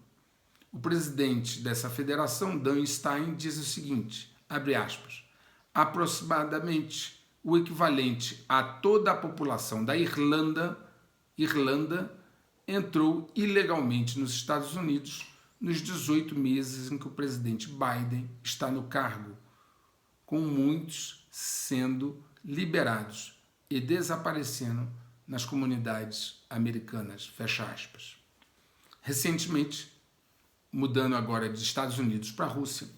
O presidente dessa federação, Dan Stein, diz o seguinte, abre aspas, aproximadamente o equivalente a toda a população da Irlanda entrou ilegalmente nos Estados Unidos nos 18 meses em que o presidente Biden está no cargo, com muitos sendo liberados e desaparecendo nas comunidades americanas, fecha aspas. Recentemente, mudando agora de Estados Unidos para a Rússia,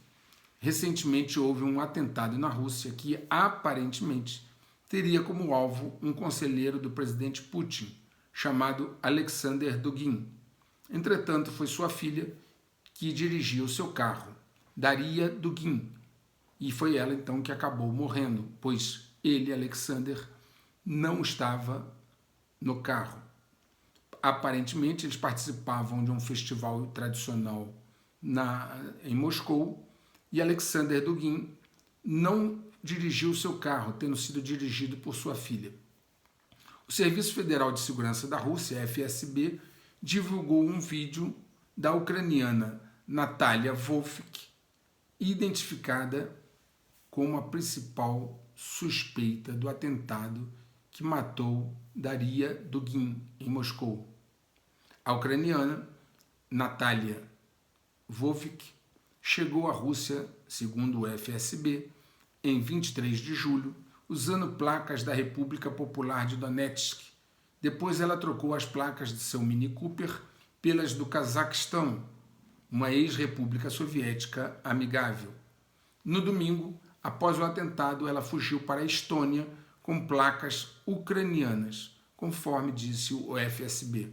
recentemente houve um atentado na Rússia que aparentemente teria como alvo um conselheiro do presidente Putin, chamado Alexander Dugin. Entretanto, foi sua filha que dirigia o seu carro, Daria Dugin, e foi ela então que acabou morrendo, pois ele, Alexander, não estava no carro. Aparentemente, eles participavam de um festival tradicional em Moscou e Alexander Dugin não dirigiu o seu carro, tendo sido dirigido por sua filha. O Serviço Federal de Segurança da Rússia, FSB, divulgou um vídeo da ucraniana Natalia Wolfik, identificada como a principal suspeita do atentado que matou Daria Dugin em Moscou. A ucraniana Natalia Wolfik chegou à Rússia, segundo o FSB, em 23 de julho, usando placas da República Popular de Donetsk. Depois ela trocou as placas de seu Mini Cooper pelas do Cazaquistão, uma ex-república soviética amigável. No domingo, após o atentado, ela fugiu para a Estônia com placas ucranianas, conforme disse o FSB.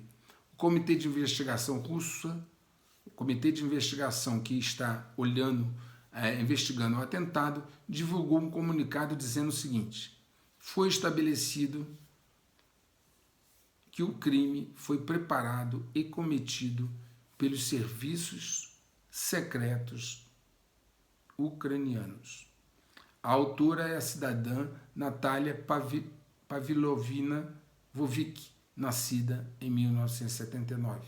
O Comitê de Investigação russa, o Comitê de Investigação que está investigando o atentado, divulgou um comunicado dizendo o seguinte: foi estabelecido que o crime foi preparado e cometido pelos serviços secretos ucranianos. A autora é a cidadã Natália Pavilovna Vovik, nascida em 1979.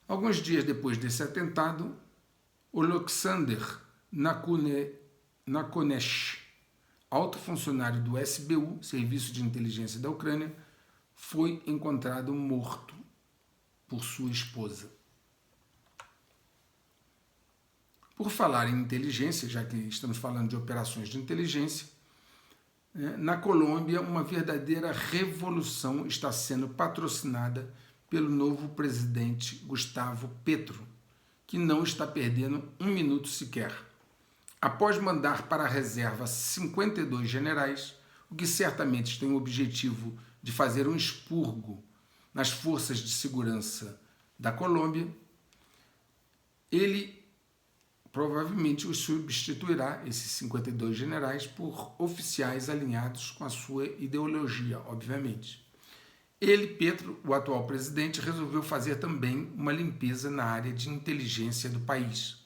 Alguns dias depois desse atentado, Oleksandr Nakonesh, alto funcionário do SBU, Serviço de Inteligência da Ucrânia, foi encontrado morto por sua esposa. Por falar em inteligência, já que estamos falando de operações de inteligência, na Colômbia uma verdadeira revolução está sendo patrocinada pelo novo presidente Gustavo Petro, que não está perdendo um minuto sequer. Após mandar para a reserva 52 generais, o que certamente tem o objetivo de fazer um expurgo nas forças de segurança da Colômbia, ele provavelmente os substituirá, esses 52 generais, por oficiais alinhados com a sua ideologia, obviamente. Ele, Petro, o atual presidente, resolveu fazer também uma limpeza na área de inteligência do país.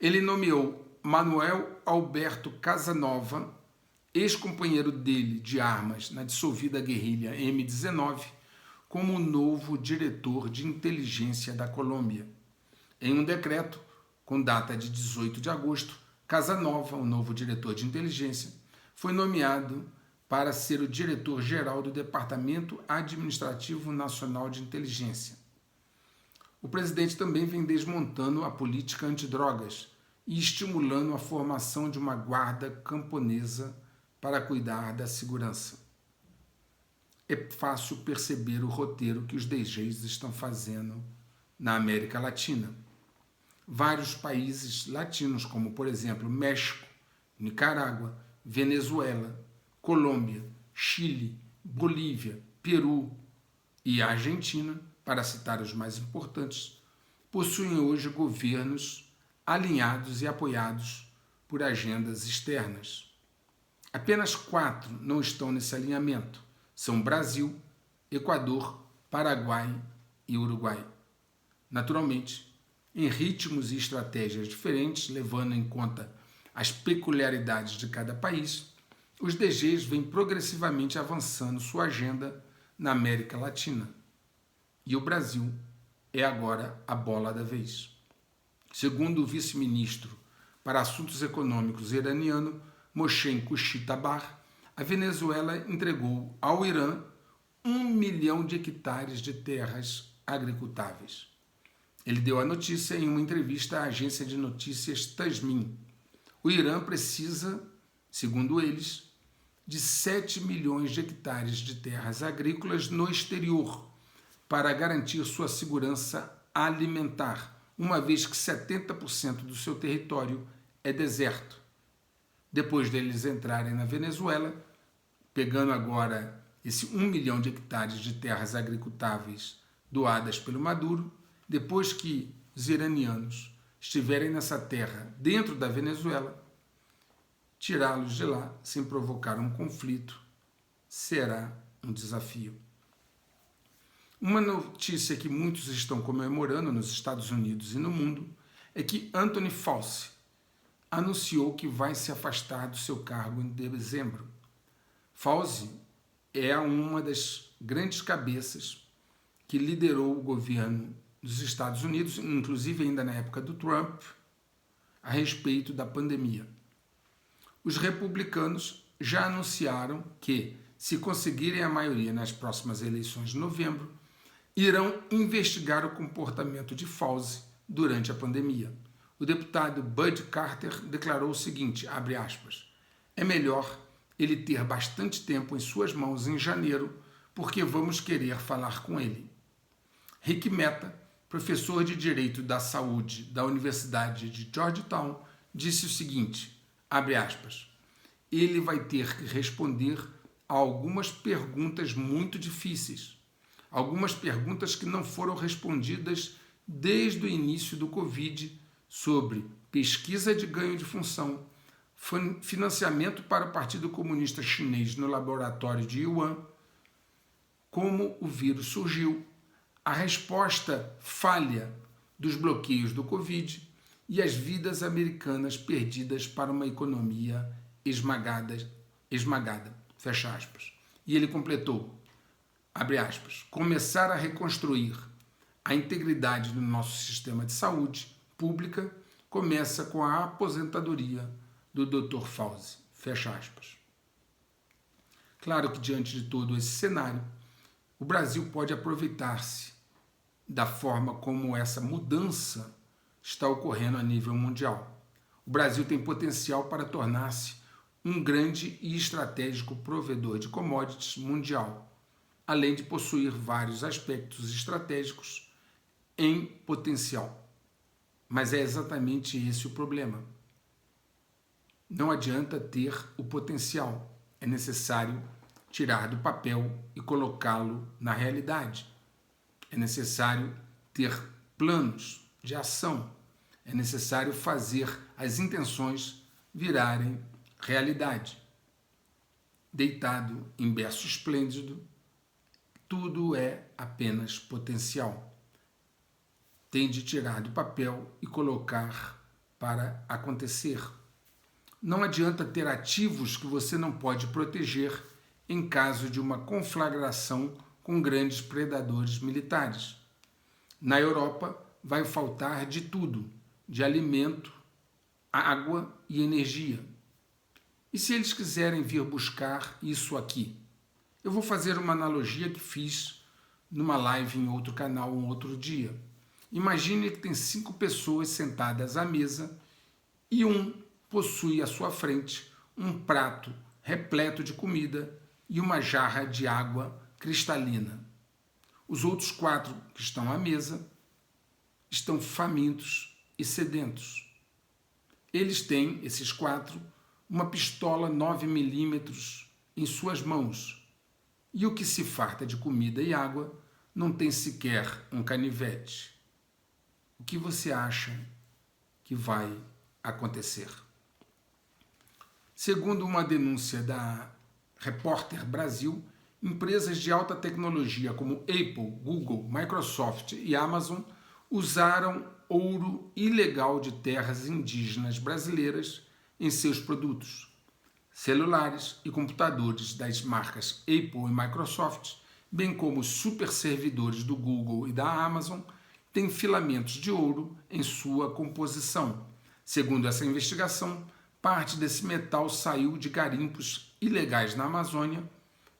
Ele nomeou Manuel Alberto Casanova, ex-companheiro dele de armas na dissolvida guerrilha M-19, como o novo diretor de inteligência da Colômbia. Em um decreto, com data de 18 de agosto, Casanova, o novo diretor de inteligência, foi nomeado para ser o diretor-geral do Departamento Administrativo Nacional de Inteligência. O presidente também vem desmontando a política antidrogas e estimulando a formação de uma guarda camponesa para cuidar da segurança. É fácil perceber o roteiro que os DGs estão fazendo na América Latina. Vários países latinos, como por exemplo México, Nicarágua, Venezuela, Colômbia, Chile, Bolívia, Peru e Argentina, para citar os mais importantes, possuem hoje governos alinhados e apoiados por agendas externas. Apenas 4 não estão nesse alinhamento. São Brasil, Equador, Paraguai e Uruguai. Naturalmente, em ritmos e estratégias diferentes, levando em conta as peculiaridades de cada país, os DGs vêm progressivamente avançando sua agenda na América Latina. E o Brasil é agora a bola da vez. Segundo o vice-ministro para Assuntos Econômicos iraniano, Mohsen Kushitabar, a Venezuela entregou ao Irã 1 milhão de hectares de terras agricultáveis. Ele deu a notícia em uma entrevista à agência de notícias Tasnim. O Irã precisa, segundo eles, de 7 milhões de hectares de terras agrícolas no exterior para garantir sua segurança alimentar, uma vez que 70% do seu território é deserto. Depois deles entrarem na Venezuela, pegando agora esse 1 milhão de hectares de terras agricultáveis doadas pelo Maduro, depois que os iranianos estiverem nessa terra dentro da Venezuela, tirá-los de lá sem provocar um conflito será um desafio. Uma notícia que muitos estão comemorando nos Estados Unidos e no mundo é que Anthony Fauci anunciou que vai se afastar do seu cargo em dezembro. Fauci é uma das grandes cabeças que liderou o governo dos Estados Unidos, inclusive ainda na época do Trump, a respeito da pandemia. Os republicanos já anunciaram que, se conseguirem a maioria nas próximas eleições de novembro, irão investigar o comportamento de Fauci durante a pandemia. o deputado Bud Carter declarou o seguinte, abre aspas, é melhor ele ter bastante tempo em suas mãos em janeiro, porque vamos querer falar com ele. Rick Mehta, professor de Direito da Saúde da Universidade de Georgetown, disse o seguinte, abre aspas, ele vai ter que responder a algumas perguntas muito difíceis, algumas perguntas que não foram respondidas desde o início do Covid sobre pesquisa de ganho de função, financiamento para o Partido Comunista Chinês no laboratório de Wuhan, como o vírus surgiu, a resposta falha dos bloqueios do Covid e as vidas americanas perdidas para uma economia esmagada, fecha aspas. E ele completou, abre aspas, começar a reconstruir a integridade do nosso sistema de saúde pública começa com a aposentadoria do Dr. Fauci, fecha aspas. Claro que diante de todo esse cenário, o Brasil pode aproveitar-se da forma como essa mudança está ocorrendo a nível mundial. O Brasil tem potencial para tornar-se um grande e estratégico provedor de commodities mundial, além de possuir vários aspectos estratégicos em potencial. Mas é exatamente esse o problema. Não adianta ter o potencial, é necessário tirar do papel e colocá-lo na realidade. É necessário ter planos de ação, é necessário fazer as intenções virarem realidade. Deitado em berço esplêndido, tudo é apenas potencial. Tem de tirar do papel e colocar para acontecer. Não adianta ter ativos que você não pode proteger em caso de uma conflagração com grandes predadores militares. Na Europa vai faltar de tudo, de alimento, água e energia. E se eles quiserem vir buscar isso aqui? Eu vou fazer uma analogia que fiz numa live em outro canal um outro dia. Imagine que tem 5 pessoas sentadas à mesa e um possui à sua frente um prato repleto de comida e uma jarra de água cristalina. Os outros 4 que estão à mesa estão famintos e sedentos. Eles têm, esses 4, uma pistola 9mm em suas mãos. E o que se farta de comida e água não tem sequer um canivete. O que você acha que vai acontecer? Segundo uma denúncia da Repórter Brasil, empresas de alta tecnologia como Apple, Google, Microsoft e Amazon usaram ouro ilegal de terras indígenas brasileiras em seus produtos. Celulares e computadores das marcas Apple e Microsoft, bem como superservidores do Google e da Amazon, têm filamentos de ouro em sua composição. Segundo essa investigação, parte desse metal saiu de garimpos ilegais na Amazônia,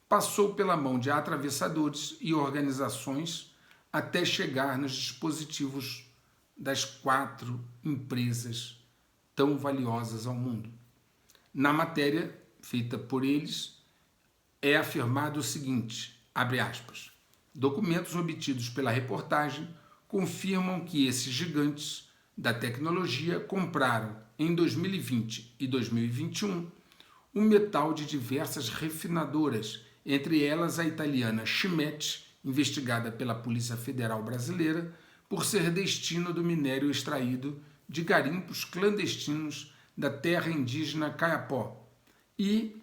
passou pela mão de atravessadores e organizações até chegar nos dispositivos das 4 empresas tão valiosas ao mundo. Na matéria feita por eles, é afirmado o seguinte, abre aspas, documentos obtidos pela reportagem confirmam que esses gigantes da tecnologia compraram em 2020 e 2021 um metal de diversas refinadoras, entre elas a italiana Chimet, investigada pela Polícia Federal Brasileira por ser destino do minério extraído de garimpos clandestinos da terra indígena Caiapó, e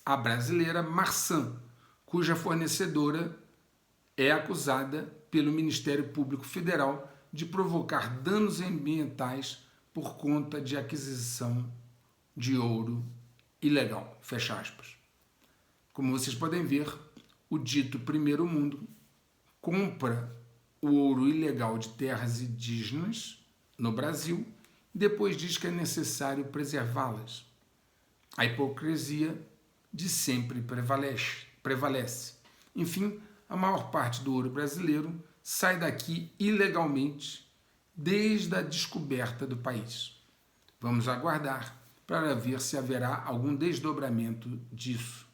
a brasileira Marsan, cuja fornecedora é acusada pelo Ministério Público Federal de provocar danos ambientais por conta de aquisição de ouro ilegal, fecha aspas. Como vocês podem ver, o dito primeiro mundo compra o ouro ilegal de terras indígenas no Brasil e depois diz que é necessário preservá-las. A hipocrisia de sempre prevalece. Enfim, a maior parte do ouro brasileiro sai daqui ilegalmente desde a descoberta do país. Vamos aguardar para ver se haverá algum desdobramento disso.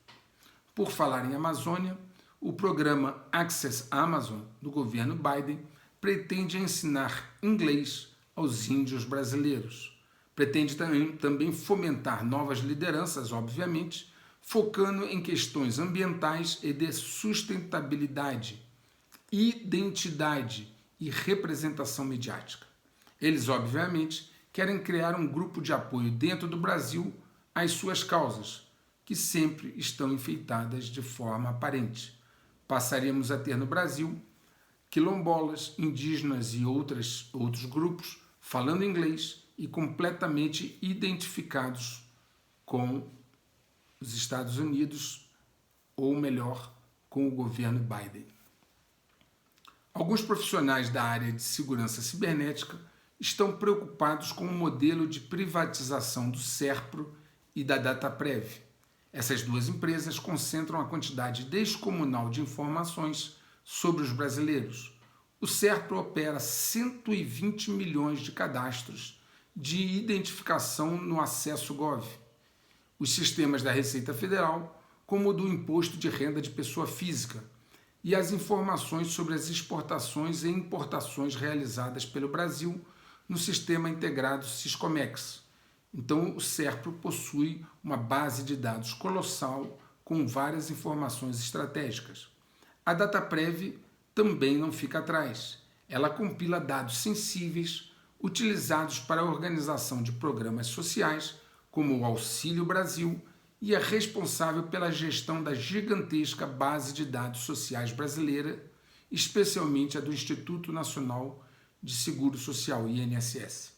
Por falar em Amazônia, o programa Access Amazon do governo Biden pretende ensinar inglês aos índios brasileiros. Pretende também fomentar novas lideranças, obviamente, focando em questões ambientais e de sustentabilidade, identidade e representação midiática. Eles, obviamente, querem criar um grupo de apoio dentro do Brasil às suas causas, que sempre estão enfeitadas de forma aparente. Passaremos a ter no Brasil quilombolas, indígenas e outros grupos falando inglês e completamente identificados com os Estados Unidos, ou melhor, com o governo Biden. Alguns profissionais da área de segurança cibernética estão preocupados com o modelo de privatização do SERPRO e da Dataprev. Essas duas empresas concentram a quantidade descomunal de informações sobre os brasileiros. O SERPRO opera 120 milhões de cadastros de identificação no Acesso Gov. Os sistemas da Receita Federal, como o do Imposto de Renda de Pessoa Física, e as informações sobre as exportações e importações realizadas pelo Brasil no Sistema Integrado Siscomex. Então, o SERPRO possui uma base de dados colossal com várias informações estratégicas. A Dataprev também não fica atrás. Ela compila dados sensíveis utilizados para a organização de programas sociais, como o Auxílio Brasil, e é responsável pela gestão da gigantesca base de dados sociais brasileira, especialmente a do Instituto Nacional de Seguro Social, INSS.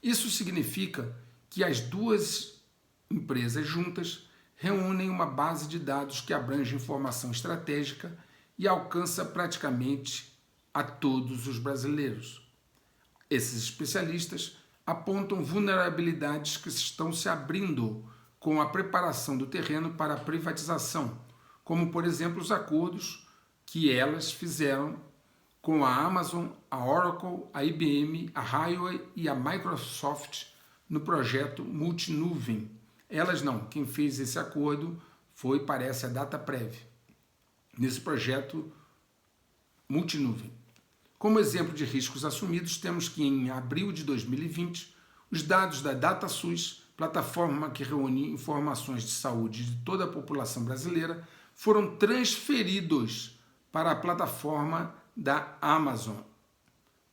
Isso significa que as duas empresas juntas reúnem uma base de dados que abrange informação estratégica e alcança praticamente a todos os brasileiros. Esses especialistas apontam vulnerabilidades que estão se abrindo com a preparação do terreno para a privatização, como, por exemplo, os acordos que elas fizeram com a Amazon, a Oracle, a IBM, a Huawei e a Microsoft no projeto Multinuvem. Elas não, quem fez esse acordo foi, parece, a Dataprev, nesse projeto Multinuvem. Como exemplo de riscos assumidos, temos que em abril de 2020, os dados da DataSUS, plataforma que reúne informações de saúde de toda a população brasileira, foram transferidos para a plataforma da Amazon.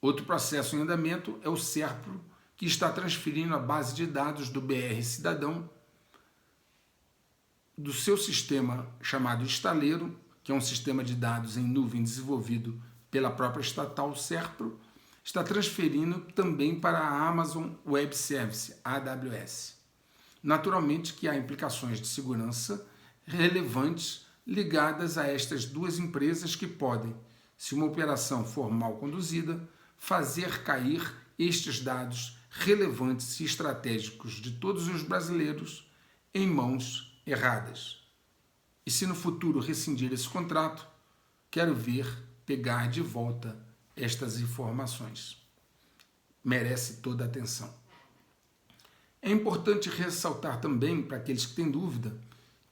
Outro processo em andamento é o SERPRO, que está transferindo a base de dados do BR Cidadão do seu sistema chamado Estaleiro, que é um sistema de dados em nuvem desenvolvido pela própria estatal SERPRO, está transferindo também para a Amazon Web Service, AWS. Naturalmente que há implicações de segurança relevantes ligadas a estas duas empresas que podem, se uma operação for mal conduzida, fazer cair estes dados relevantes e estratégicos de todos os brasileiros em mãos erradas. E se no futuro rescindir esse contrato, quero ver pegar de volta estas informações. Merece toda a atenção. É importante ressaltar também, para aqueles que têm dúvida,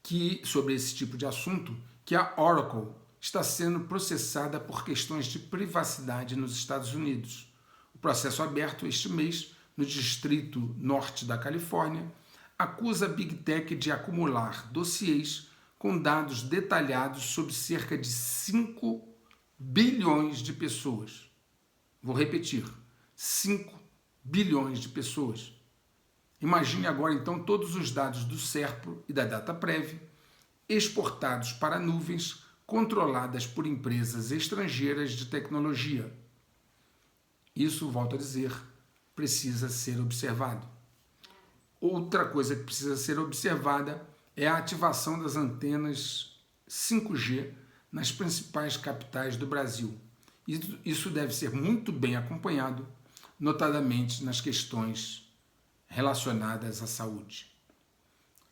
que sobre esse tipo de assunto, que a Oracle está sendo processada por questões de privacidade nos Estados Unidos. O processo aberto este mês no Distrito Norte da Califórnia acusa a Big Tech de acumular dossiês com dados detalhados sobre cerca de 5 bilhões de pessoas. Vou repetir, 5 bilhões de pessoas. Imagine agora, então, todos os dados do SERPRO e da Dataprev exportados para nuvens controladas por empresas estrangeiras de tecnologia. Isso, volto a dizer, precisa ser observado. Outra coisa que precisa ser observada é a ativação das antenas 5G nas principais capitais do Brasil. Isso deve ser muito bem acompanhado, notadamente nas questões relacionadas à saúde.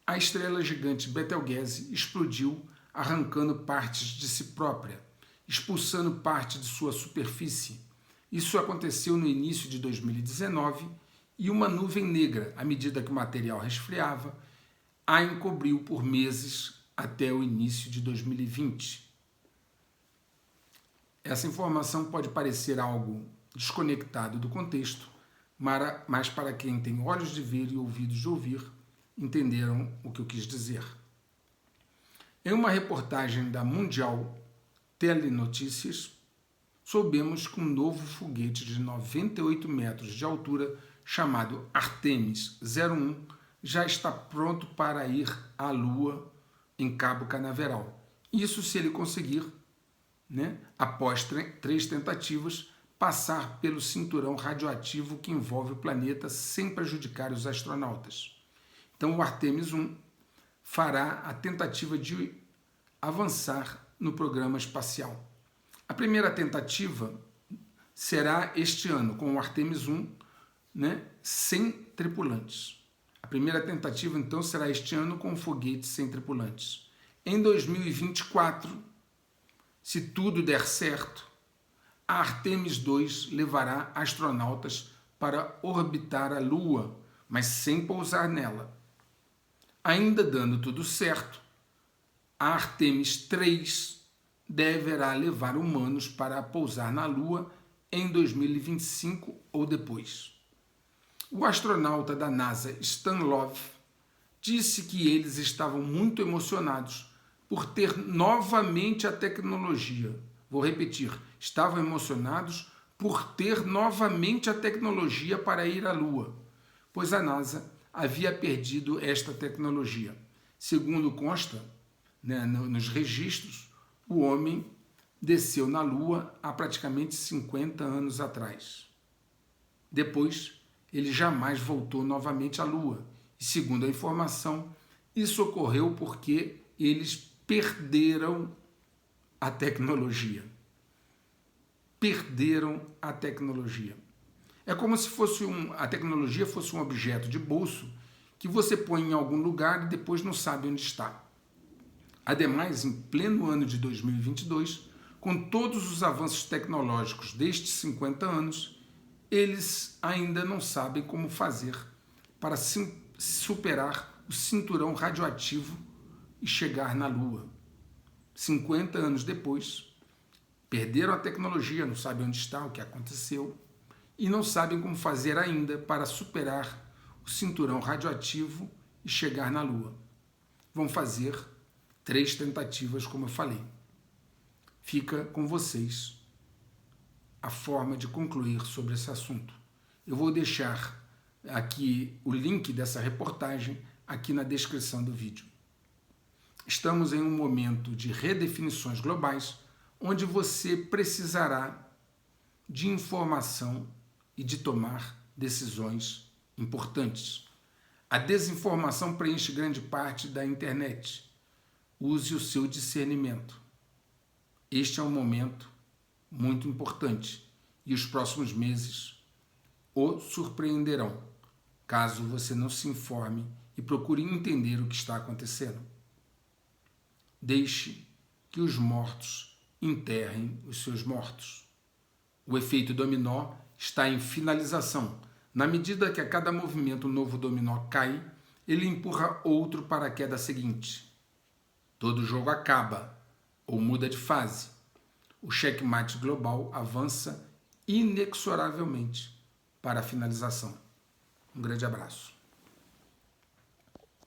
A estrela gigante Betelgeuse explodiu, arrancando partes de si própria, expulsando parte de sua superfície Isso aconteceu no início de 2019 e uma nuvem negra, à medida que o material resfriava, a encobriu por meses até o início de 2020. Essa informação pode parecer algo desconectado do contexto, mas para quem tem olhos de ver e ouvidos de ouvir, entenderam o que eu quis dizer. Em uma reportagem da Mundial Telenotícias, soubemos que um novo foguete de 98 metros de altura, chamado Artemis 01, já está pronto para ir à Lua em Cabo Canaveral. Isso se ele conseguir, após 3 tentativas, passar pelo cinturão radioativo que envolve o planeta sem prejudicar os astronautas. Então o Artemis 1 fará a tentativa de avançar no programa espacial. A primeira tentativa será este ano, com o Artemis 1, sem tripulantes. A primeira tentativa, então, será este ano com o foguete sem tripulantes. Em 2024, se tudo der certo, a Artemis 2 levará astronautas para orbitar a Lua, mas sem pousar nela. Ainda dando tudo certo, a Artemis 3 deverá levar humanos para pousar na Lua em 2025 ou depois. O astronauta da NASA, Stan Love, disse que eles estavam muito emocionados por ter novamente a tecnologia. Vou repetir, estavam emocionados por ter novamente a tecnologia para ir à Lua, pois a NASA havia perdido esta tecnologia. Segundo consta, nos registros, o homem desceu na Lua há praticamente 50 anos atrás. Depois, ele jamais voltou novamente à Lua. E, segundo a informação, isso ocorreu porque eles perderam a tecnologia. Perderam a tecnologia. É como se a tecnologia fosse um objeto de bolso que você põe em algum lugar e depois não sabe onde está. Ademais, em pleno ano de 2022, com todos os avanços tecnológicos destes 50 anos, eles ainda não sabem como fazer para superar o cinturão radioativo e chegar na Lua. 50 anos depois, perderam a tecnologia, não sabem onde está, o que aconteceu, e não sabem como fazer ainda para superar o cinturão radioativo e chegar na Lua. Vão fazer 3 tentativas, como eu falei. Fica com vocês a forma de concluir sobre esse assunto. Eu vou deixar aqui o link dessa reportagem aqui na descrição do vídeo. Estamos em um momento de redefinições globais, onde você precisará de informação e de tomar decisões importantes. A desinformação preenche grande parte da internet. Use o seu discernimento. Este é um momento muito importante e os próximos meses o surpreenderão, caso você não se informe e procure entender o que está acontecendo. Deixe que os mortos enterrem os seus mortos. O efeito dominó está em finalização. Na medida que a cada movimento um novo dominó cai, ele empurra outro para a queda seguinte. Todo jogo acaba ou muda de fase. O checkmate global avança inexoravelmente para a finalização. Um grande abraço.